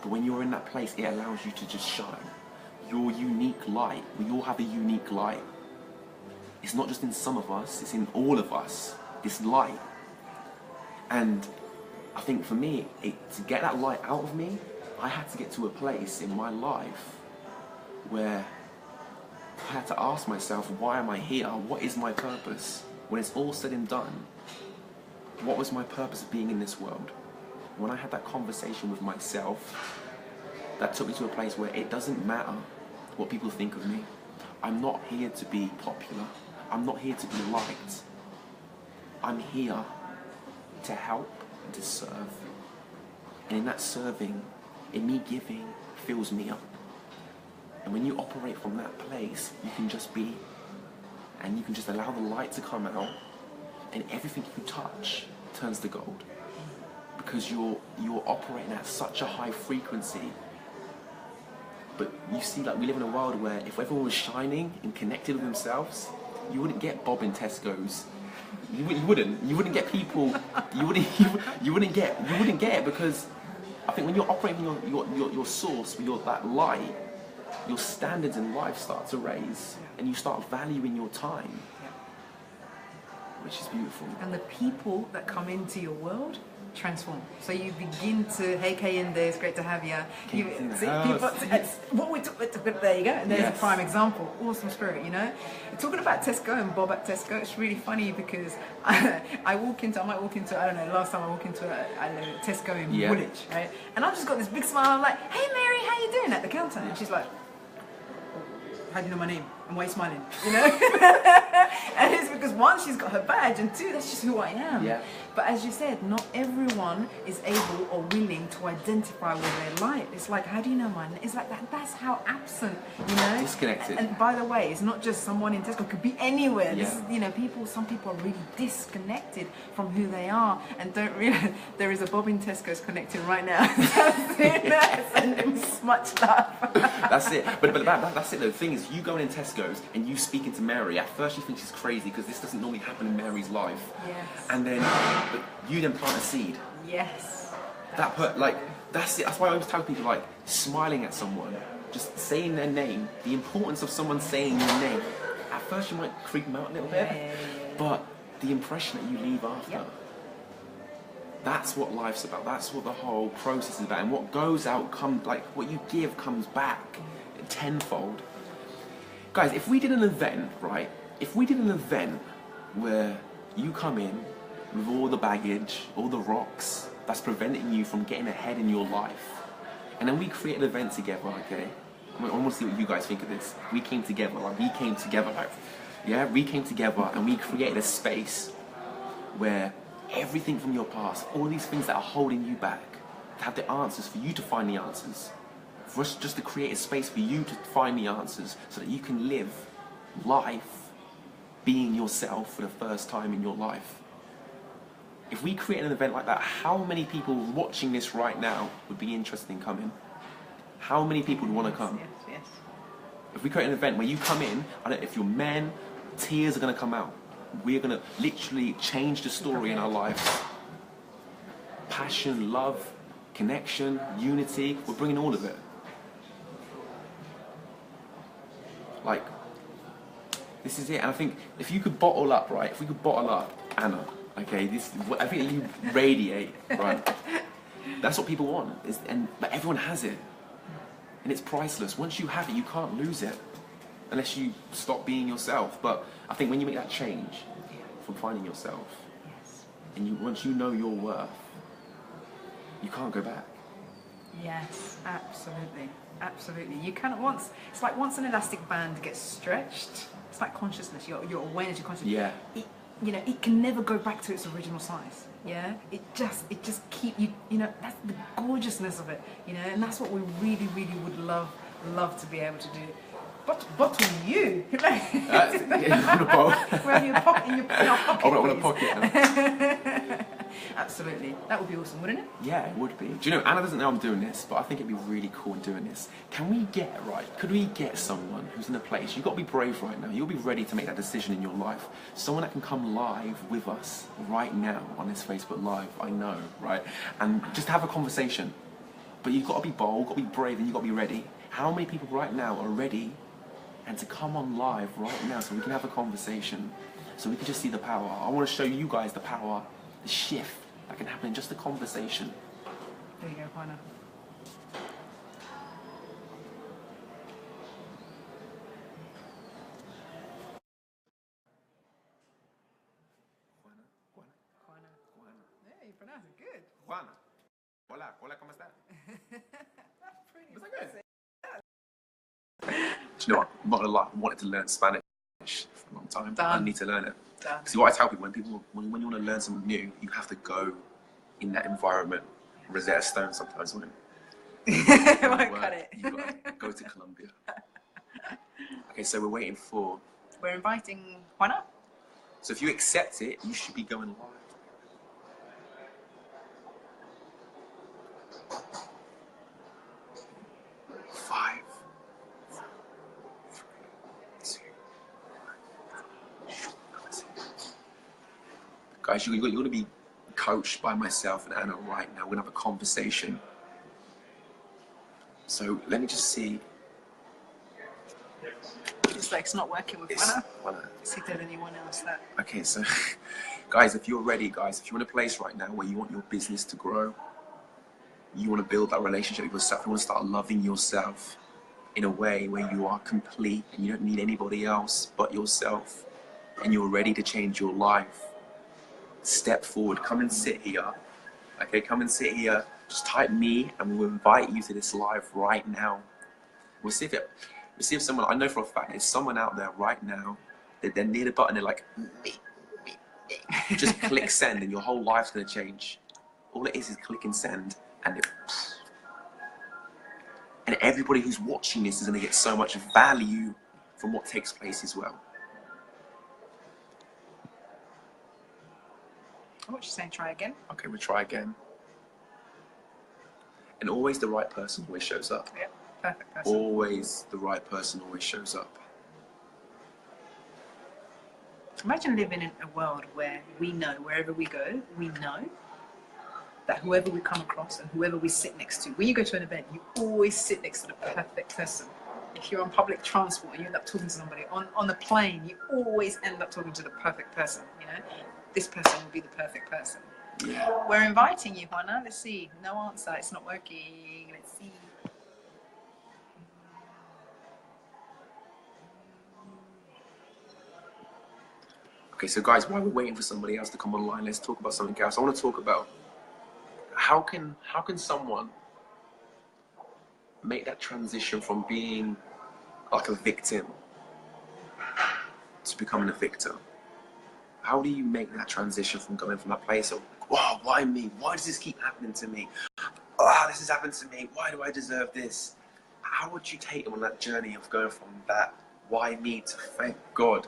But when you're in that place, it allows you to just shine. Your unique light. We all have a unique light. It's not just in some of us, it's in all of us, this light. And I think for me, to get that light out of me, I had to get to a place in my life where I had to ask myself, why am I here? What is my purpose? When it's all said and done, what was my purpose of being in this world? When I had that conversation with myself, that took me to a place where it doesn't matter what people think of me. I'm not here to be popular. I'm not here to be liked. I'm here to help and to serve. And in that serving, in me giving, fills me up. And when you operate from that place, you can just be. And you can just allow the light to come out. and everything you touch turns to gold. Because you're operating at such a high frequency. But you see, like, we live in a world where if everyone was shining and connected with themselves, you wouldn't get Bob in Tesco's. You wouldn't get people. You wouldn't get it, because I think when you're operating your source, with that light, your standards in life start to raise, and you start valuing your time, which is beautiful. And the people that come into your world transform. So you begin to, hey Kayinde, it's great to have you. What we took, there you go. And there's a prime example. Awesome spirit, you know. Talking about Tesco and Bob at Tesco, it's really funny because I might walk into, I don't know, last time I walked into Tesco in Woolwich, right? And I've just got this big smile. I'm like, hey Mary, how you doing at the counter? And she's like, how do you know my name? And why are you smiling? You know? And it's because one, she's got her badge, and two, that's just who I am. Yeah. But as you said, not everyone is able or willing to identify with their light. It's like, how do you know mine? It's like that. That's how absent, you know? Disconnected. And by the way, it's not just someone in Tesco. It could be anywhere. Yeah. This is, you know, some people are really disconnected from who they are and don't realize there is a Bob in Tesco's connecting right now. Send him much love. That's it. But that's it. The thing is, you going in Tesco's and you speaking to Mary, at first you think she's crazy because this doesn't normally happen in Mary's life. Yes. And then, but you then plant a seed. Yes. That's it. That's why I always tell people, like, smiling at someone, just saying their name, the importance of someone saying your name. At first you might creep them out a little bit, but the impression that you leave after. That's what life's about. That's what the whole process is about. And what goes out what you give comes back tenfold. Guys, if we did an event, right? If we did an event where you come in with all the baggage, all the rocks that's preventing you from getting ahead in your life, and then we create an event together, okay? I want to see what you guys think of this. We came together, we came together and we created a space where everything from your past, all these things that are holding you back, to have the answers, for you to find the answers. For us just to create a space for you to find the answers so that you can live life being yourself for the first time in your life. If we create an event like that, how many people watching this right now would be interested in coming? How many people would want to come? Yes. If we create an event where you come in, if you're men, tears are going to come out. We're going to literally change the story in our lives. Passion, love, connection, unity, we're bringing all of it. Like, this is it. And I think if you could bottle up, right? If we could bottle up Anna, okay, I think you radiate, right? That's what people want. But everyone has it. And it's priceless. Once you have it, you can't lose it. Unless you stop being yourself. But I think when you make that change from finding yourself, and once you know your worth, you can't go back. Yes, absolutely. Absolutely. You cannot it's like once an elastic band gets stretched, it's like consciousness, your awareness, your consciousness. Yeah. It can never go back to its original size. Yeah. It just keep you know, that's the gorgeousn's of it, you know, and that's what we really, really would love to be able to do. But bottle you. We're in your pocket. I want a pocket now. Absolutely. That would be awesome, wouldn't it? Yeah, it would be. Do you know, Anna doesn't know I'm doing this, but I think it'd be really cool doing this. Could we get someone who's in a place, you've got to be brave right now, you'll be ready to make that decision in your life. Someone that can come live with us right now on this Facebook Live, I know, right? And just have a conversation. But you've got to be bold, got to be brave, and you've got to be ready. How many people right now are ready and to come on live right now so we can have a conversation, so we can just see the power? I want to show you guys the power, the shift that can happen in just a conversation. There you go, Juana. Juana. Hey, you pronounce it good. Juana. Hola, ¿cómo estás? Pretty Was that good? Do you know what? I'm not gonna lie, I wanted to learn Spanish for a long time. I need to learn it. See, what I tell people, when you want to learn something new, you have to go in that environment. Rosetta Stone sometimes, wouldn't it? Cut it. You've got to go to Colombia. Okay, so we're waiting for... We're inviting Juana. So if you accept it, you should be going live. 5, 4, 3, 2, 1. Guys, you're going to be coached by myself and Anna right now. We're going to have a conversation. So let me just see. It's like it's not working with Anna. See if there's anyone else that. Okay, so guys, if you're ready, guys, if you're in a place right now where you want your business to grow, you want to build that relationship with yourself, you want to start loving yourself in a way where you are complete and you don't need anybody else but yourself, and you're ready to change your life, step forward, come and sit here. Okay, come and sit here, just type me and we'll invite you to this live right now. We'll see if someone, I know for a fact there's someone out there right now that they're near the button, they're like, me. Just click send and your whole life's going to change. All it is click and send, and everybody who's watching this is going to get so much value from what takes place as well. What you saying? Try again. Okay, we'll try again. And always the right person always shows up. Yeah, perfect person. Always the right person always shows up. Imagine living in a world where we know, wherever we go, we know that whoever we come across and whoever we sit next to, when you go to an event, you always sit next to the perfect person. If you're on public transport and you end up talking to somebody, on a plane, you always end up talking to the perfect person, you know? This person will be the perfect person. Yeah. We're inviting you, Juana. Let's see. No answer. It's not working. Let's see. Okay, so guys, while we're waiting for somebody else to come online, let's talk about something else. I want to talk about how can someone make that transition from being like a victim to becoming a victor? How do you make that transition from going from that place of, wow, why me? Why does this keep happening to me? Oh, this has happened to me. Why do I deserve this? How would you take them on that journey of going from that, why me, to thank God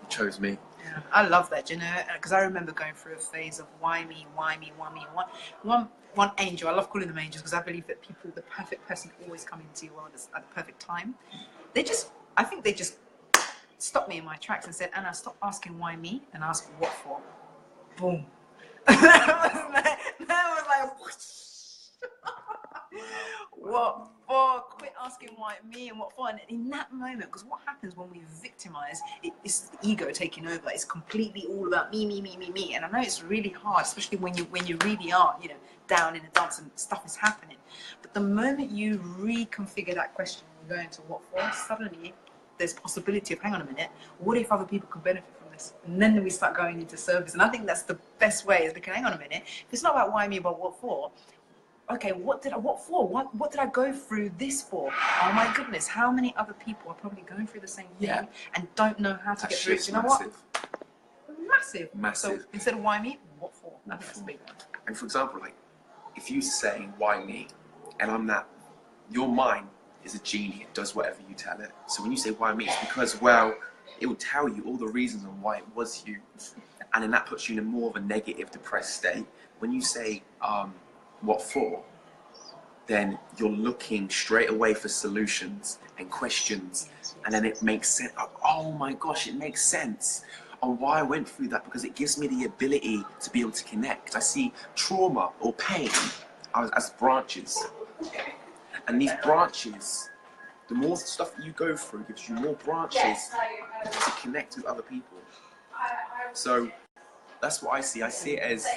you chose me? Yeah, I love that, you know, because I remember going through a phase of why me. One angel, I love calling them angels because I believe that people, the perfect person always come into your world at the perfect time. I think they just stopped me in my tracks and said, Anna, stop asking why me and ask what for. Boom. that was like, what for? Quit asking why me and what for. And in that moment, because what happens when we victimize, it's the ego taking over. It's completely all about me. And I know it's really hard, especially when you really are, you know, down in the dumps and stuff is happening. But the moment you reconfigure that question and go into what for, suddenly there's possibility of, hang on a minute, what if other people could benefit from this? And then we start going into service. And I think that's the best way, is because, hang on a minute, if it's not about why me, but what for, okay, what for? What did I go through this for? Oh my goodness, how many other people are probably going through the same thing and don't know how to get through it? You know what? Massive. So instead of why me, what for? I think that's a big one. And for example, like, if you say why me, and I'm that, your mind is a genie, it does whatever you tell it. So when you say why me, it's because, well, it will tell you all the reasons on why it was you, and then that puts you in a more of a negative, depressed state. When you say what for, then you're looking straight away for solutions and questions, and then it makes sense. Oh my gosh, it makes sense on why I went through that, because it gives me the ability to be able to connect. I see trauma or pain as branches, and these branches, the more stuff that you go through gives you more branches to connect with other people. So that's what I see. I see it as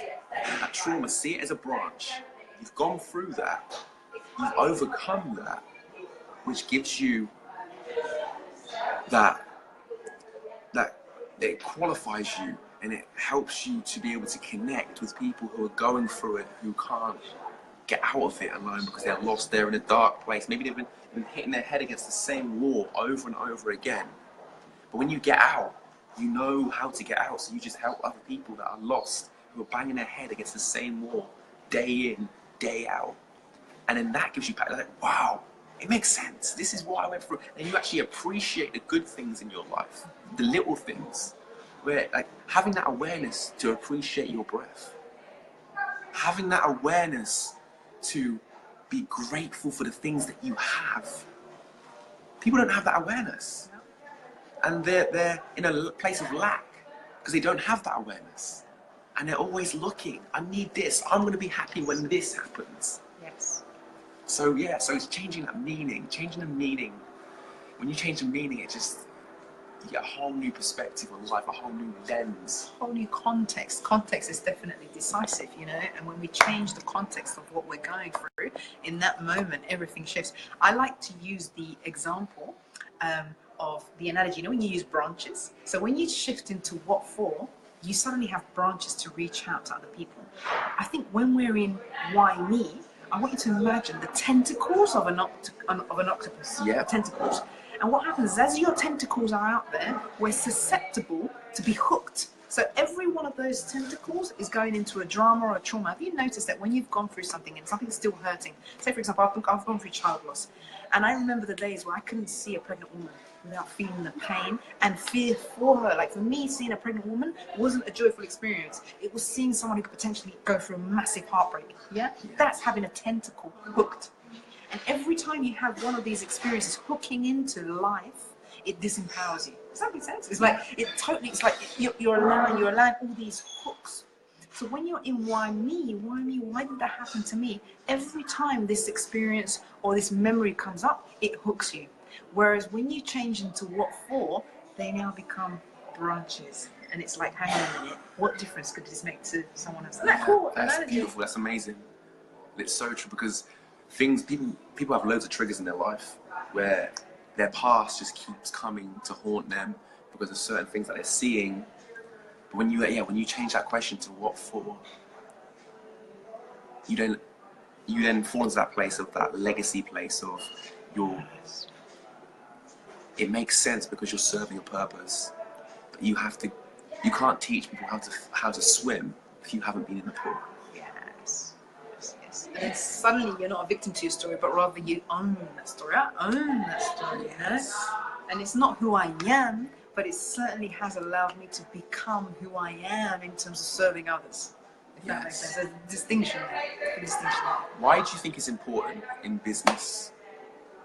a trauma. See it as a branch. You've gone through that. You've overcome that, which gives you that it qualifies you, and it helps you to be able to connect with people who are going through it, who can't get out of it alone because they're lost. They're in a dark place. Maybe they've been hitting their head against the same wall over and over again. But when you get out, you know how to get out. So you just help other people that are lost, who are banging their head against the same wall day in, day out. And then that gives you back, like, wow, it makes sense. This is what I went through. And you actually appreciate the good things in your life, the little things. where like having that awareness to appreciate your breath, having that awareness to be grateful for the things that you have. People don't have that awareness, and they're in a place of lack because they don't have that awareness, and they're always looking. I need this. I'm going to be happy when this happens. Yes. So yeah, so it's changing that meaning, changing the meaning. When you change the meaning, it just, you get a whole new perspective on life, a whole new lens. Whole new context. Context is definitely decisive, you know, and when we change the context of what we're going through, in that moment, everything shifts. I like to use the example of the analogy, you know, when you use branches. So when you shift into what for, you suddenly have branches to reach out to other people. I think when we're in why me, I want you to imagine the tentacles of an octopus. Yeah. Tentacles. And what happens is, as your tentacles are out there, we're susceptible to be hooked. So every one of those tentacles is going into a drama or a trauma. Have you noticed that when you've gone through something and something's still hurting? Say, for example, I've gone through child loss. And I remember the days where I couldn't see a pregnant woman without feeling the pain and fear for her. Like for me, seeing a pregnant woman wasn't a joyful experience. It was seeing someone who could potentially go through a massive heartbreak. Yeah? That's having a tentacle hooked. And every time you have one of these experiences hooking into life, it disempowers you. Does that make sense? It's like, it's like you're allowing all these hooks. So when you're in why me, why did that happen to me? Every time this experience or this memory comes up, it hooks you. Whereas when you change into what for, they now become branches. And it's like, hang on a minute, what difference could this make to someone else? Isn't that cool? That's beautiful, that's amazing. It's so true, because people have loads of triggers in their life where their past just keeps coming to haunt them because of certain things that they're seeing. But when you change that question to what for, you then fall into that place of that legacy place of your. It makes sense because you're serving a purpose. But you can't teach people how to swim if you haven't been in the pool. Yes. And then suddenly you're not a victim to your story, but rather you own that story. I own that story, you know? And it's not who I am, but it certainly has allowed me to become who I am in terms of serving others. If that makes sense. There's a distinction there. Why do you think it's important in business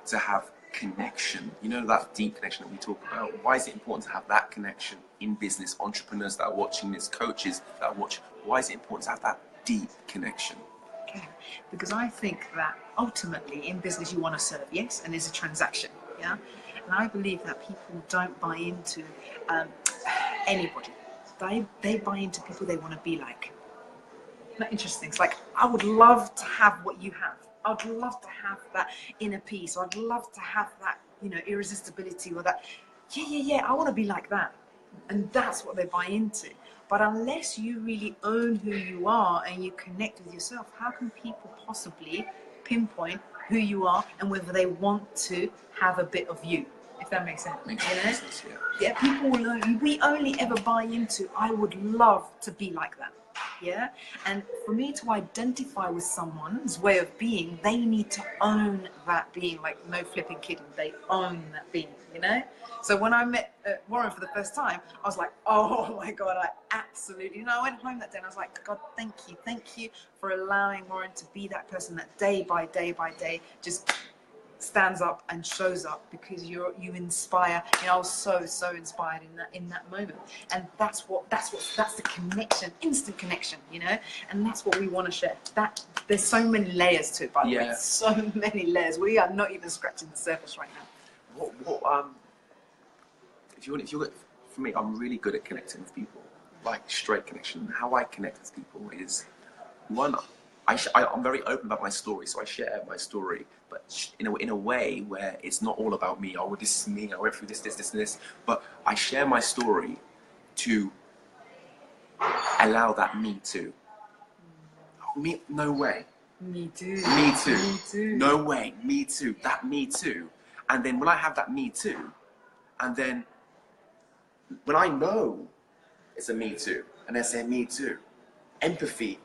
to have connection? You know, that deep connection that we talk about. Why is it important to have that connection in business? Entrepreneurs that are watching this, coaches that are watching, why is it important to have that deep connection? Okay. Because I think that ultimately in business you want to serve, yes, and there's a transaction, yeah? And I believe that people don't buy into anybody. They buy into people they want to be like. Isn't that interesting? It's like, I would love to have what you have. I'd love to have that inner peace. I'd love to have that, you know, irresistibility or that, yeah, I want to be like that. And that's what they buy into. But unless you really own who you are and you connect with yourself, how can people possibly pinpoint who you are and whether they want to have a bit of you? If that makes sense. Makes sense, yeah. Yeah, people will only, we only ever buy into, I would love to be like that. Yeah, and for me to identify with someone's way of being, they need to own that being. Like, no flipping kidding, they own that being, you know. So when I met Warren for the first time, I was like, oh my God, I absolutely, you know, I went home that day and I was like, God, thank you for allowing Warren to be that person that day by day just stands up and shows up, because you inspire. You know, I was so inspired in that moment, and that's the connection, instant connection, you know, and that's what we want to share. That there's so many layers to it, by the way, so many layers. We are not even scratching the surface right now. For me, I'm really good at connecting with people, like straight connection. How I connect with people is, one, I'm very open about my story, so I share my story, but in a way where it's not all about me. Oh, this is me. I went through this, and this. But I share my story to allow that me too. Me, no way. Me too. Me too. Me too. No way. Me too. That me too. And then when I have that me too, and then when I know it's a me too, and they say me too, empathy.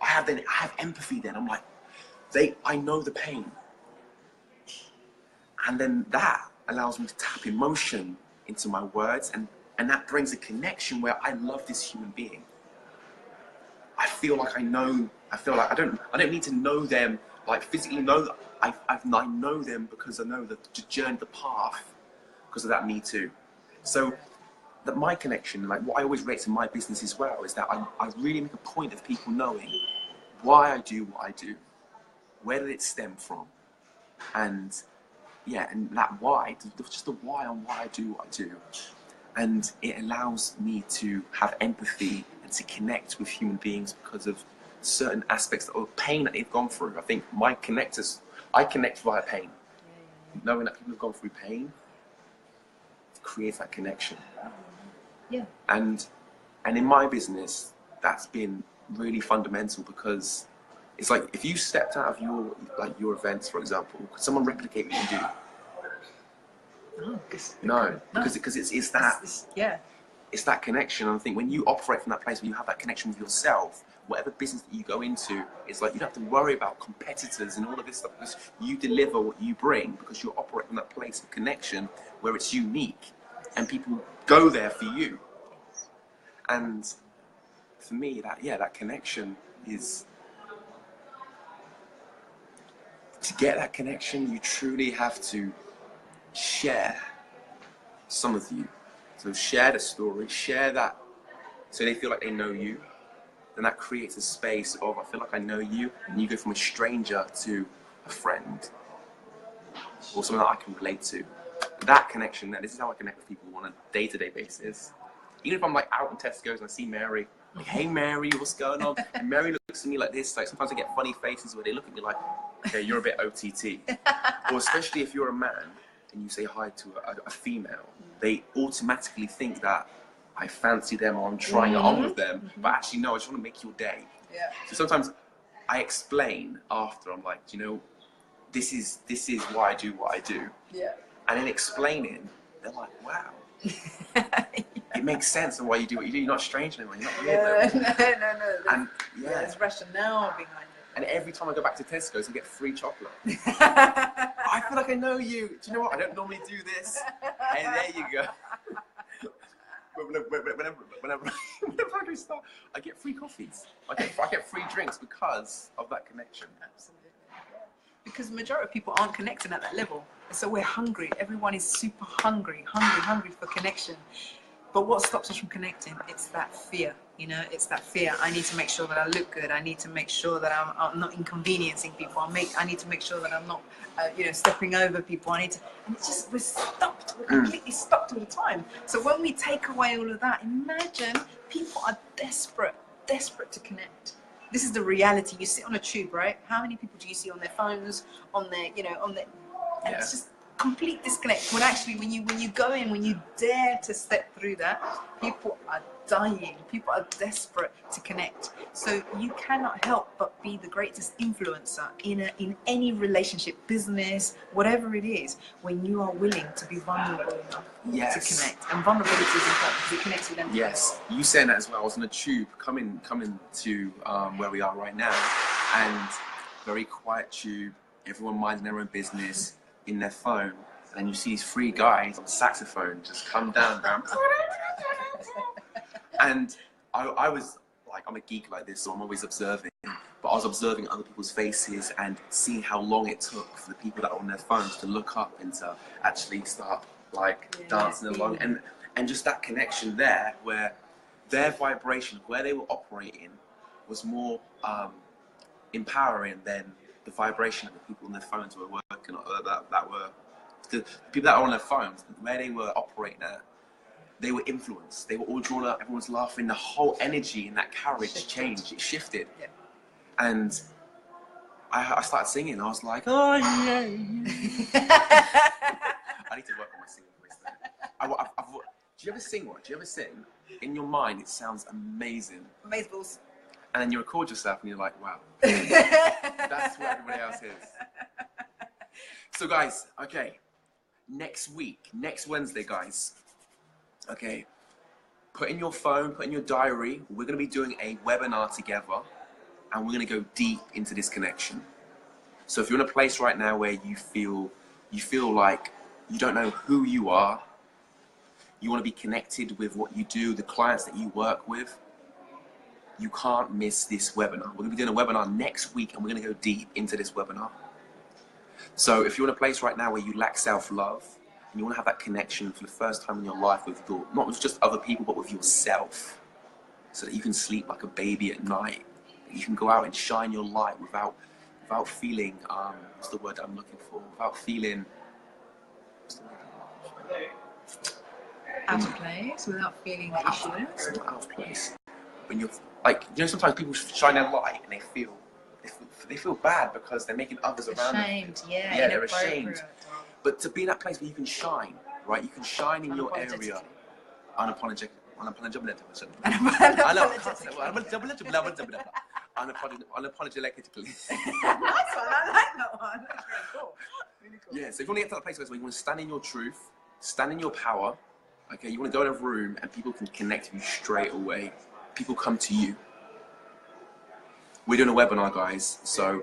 I have empathy then. I'm like, I know the pain. And then that allows me to tap emotion into my words and And that brings a connection where I love this human being. I feel like I feel like I don't need to know them, like physically know that I know them because I know the journey, the path, because of that me too. So that my connection, like what I always rate in my business as well, is that I really make a point of people knowing why I do what I do, where did it stem from, and yeah, and that why, just the why on why I do what I do. And it allows me to have empathy and to connect with human beings because of certain aspects of pain that they've gone through. I think I connect via pain. Knowing that people have gone through pain creates that connection. Yeah. And in my business, that's been really fundamental, because it's like if you stepped out of your events, for example, could someone replicate what you do? No, because it's that connection. And I think when you operate from that place, when you have that connection with yourself, whatever business that you go into, it's like you don't have to worry about competitors and all of this stuff, because you deliver what you bring, because you operate from that place of connection where it's unique and people go there for you. And for me, that connection is, to get that connection, you truly have to share some of you. So share the story, share that, so they feel like they know you. Then that creates a space of, I feel like I know you, and you go from a stranger to a friend, or someone that I can relate to. That connection, this is how I connect with people on a day-to-day basis. Even if I'm like out in Tesco's and I see Mary, like, hey Mary, what's going on? And Mary looks at me like this. Like sometimes I get funny faces where they look at me like, okay, you're a bit OTT. Or especially if you're a man and you say hi to a female, they automatically think that I fancy them or I'm trying it on with them. But actually, no, I just want to make your day. Yeah. So sometimes I explain after. I'm like, this is why I do what I do. Yeah. And in explaining, they're like, wow. It makes sense on why you do what you do. You're not strange anymore. You're not weird. No. And there's rationale behind it. And every time I go back to Tesco's, I get free chocolate. I feel like I know you. Do you know what? I don't normally do this. And there you go. Whenever I start, I get free coffees. I get free drinks because of that connection. Absolutely. Because the majority of people aren't connecting at that level. So we're hungry. Everyone is super hungry for connection. But what stops us from connecting? It's that fear. It's that fear. I need to make sure that I look good. I need to make sure that I'm not inconveniencing people. I need to make sure that I'm not, stepping over people. And it's just, we're stopped. We're completely stopped all the time. So when we take away all of that, imagine people are desperate to connect. This is the reality. You sit on a tube, right? How many people do you see on their phones, and it's just complete disconnect. When actually, when you go in, when you dare to step through that, people are dying. People are desperate to connect. So you cannot help but be the greatest influencer in any relationship, business, whatever it is, when you are willing to be vulnerable enough to connect. And vulnerability is important because it connects with them. Yes, you saying that as well. I was on a tube coming to where we are right now, and very quiet tube. Everyone minding their own business in their phone, and you see these three guys on saxophone just come down. And I was like, I'm a geek like this, so I'm always observing. But I was observing other people's faces and seeing how long it took for the people that are on their phones to look up and to actually start dancing along. And just that connection there, where their vibration, where they were operating, was more empowering than the vibration of the people on their phones were working on, that were the people that are on their phones, where they were operating at. They were influenced. They were all drawn up. Everyone was laughing. The whole energy in that carriage changed. It shifted. Yeah. And I started singing. I was like, oh yeah. I need to work on my singing voice there. Do you ever sing one? Do you ever sing? In your mind, it sounds amazing. Amazeballs. And then you record yourself and you're like, wow. That's what everybody else is. So guys, okay. Next Wednesday, guys. Okay, put in your phone, put in your diary, we're going to be doing a webinar together, and we're going to go deep into this connection. So if you're in a place right now where you feel like you don't know who you are, you want to be connected with what you do, the clients that you work with, you can't miss this webinar. We're going to be doing a webinar next week, and we're going to go deep into this webinar. So if you're in a place right now where you lack self-love, and you want to have that connection for the first time in your life with your, not with just other people, but with yourself, so that you can sleep like a baby at night, you can go out and shine your light without feeling, what's the word I'm looking for? Without feeling, out of place, without feeling that you shouldn't. It's not out of place. When you're like, you know, sometimes people shine their light and they feel bad because they're making others around them. Ashamed, yeah. Yeah, they're ashamed. But to be in that place where you can shine, right? You can shine in your area, unapologetically. Unapologetically. Nice one, I like that one. That's really cool. Really cool. Yeah, so if you want to get to that place where you want to stand in your truth, stand in your power, okay, you want to go in a room and people can connect with you straight away. People come to you. We're doing a webinar, guys, so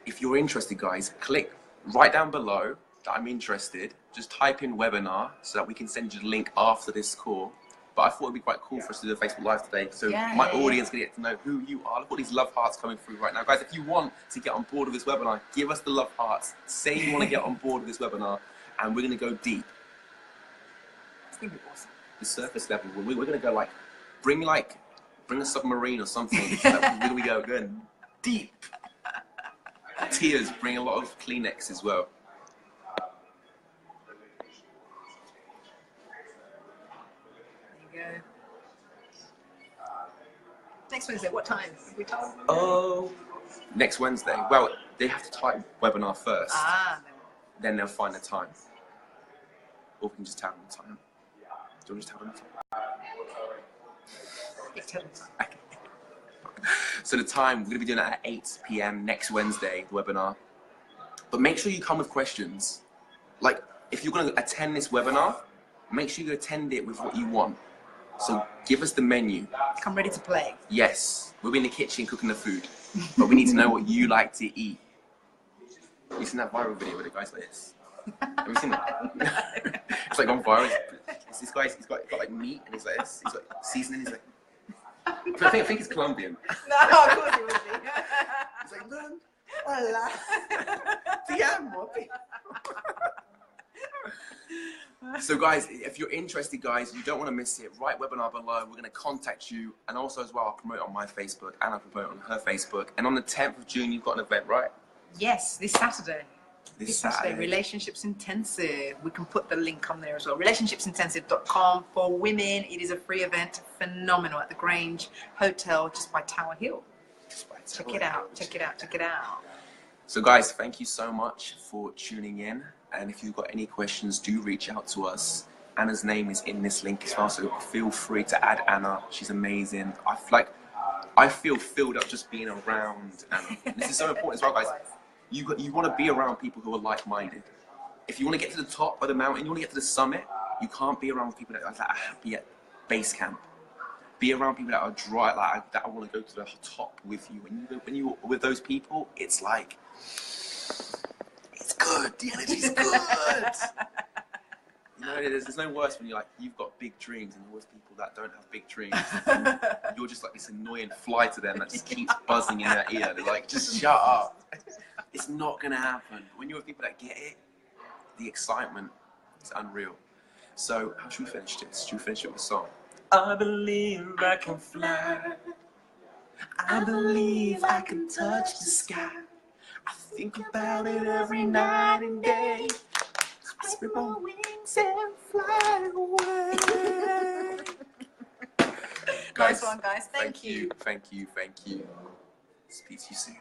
if you're interested, guys, click right down below that I'm interested. Just type in webinar so that we can send you the link after this call. But I thought it'd be quite cool for us to do a Facebook Live today, so my audience can get to know who you are. Look at all these love hearts coming through right now. Guys, if you want to get on board with this webinar, give us the love hearts. Say you want to get on board with this webinar, and we're going to go deep. It's going to be awesome. The surface level, we're going to go like, bring a submarine or something. We're going to go going deep. Tears, bring a lot of Kleenex as well. There you go. Next Wednesday, what time? Have we told? Oh, next Wednesday. Well, they have to type webinar first. Then they'll find the time. Or we can just tell them the time. Do you want to just tell them the time? Yeah, tell them the time. Okay. So the time, we're going to be doing it at 8 p.m. next Wednesday, the webinar. But make sure you come with questions. Like, if you're going to attend this webinar, make sure you attend it with what you want. So give us the menu. Come ready to play. Yes, we'll be in the kitchen cooking the food, but we need to know what you like to eat. You seen that viral video where the guy's like this? Have you seen that? It's like on viral. It's this guy, he's got like meat and he's like this. He's like seasoning. He's like, I think it's Colombian. No, of course it would be. He's like, man, hola, te amo. So guys, if you're interested, guys, you don't want to miss it, write webinar below. We're going to contact you, and also as well, I'll promote on my Facebook and I'll promote on her Facebook. And on the 10th of June, you've got an event, right? Yes, this Saturday. This Saturday, Relationships Intensive. We can put the link on there as well. Relationshipsintensive.com for women. It is a free event, phenomenal, at the Grange Hotel, just by Tower Hill. Check it out. Check it out. Check it out. So guys, thank you so much for tuning in. And if you've got any questions, do reach out to us. Anna's name is in this link as well, so feel free to add Anna. She's amazing. I feel filled up just being around Anna. This is so important as well, guys. You want to be around people who are like-minded. If you want to get to the top of the mountain, you want to get to the summit, you can't be around people that are happy at base camp. Be around people that are dry, that want to go to the top with you. When you're with those people, it's like, it's good. The energy's good. You know, there's no worse when you've got big dreams and you're with people that don't have big dreams. And you're just like this annoying fly to them that just keeps buzzing in their ear. They're like, just shut up. It's not going to happen. When you're with people that get it, the excitement is unreal. So how should we finish this? Should we finish it with a song? I believe I can fly. I believe I can touch the sky. I think about it every night and day. I spread my wings and fly away. Nice one, guys. Thank you. Thank you. Speak to you soon.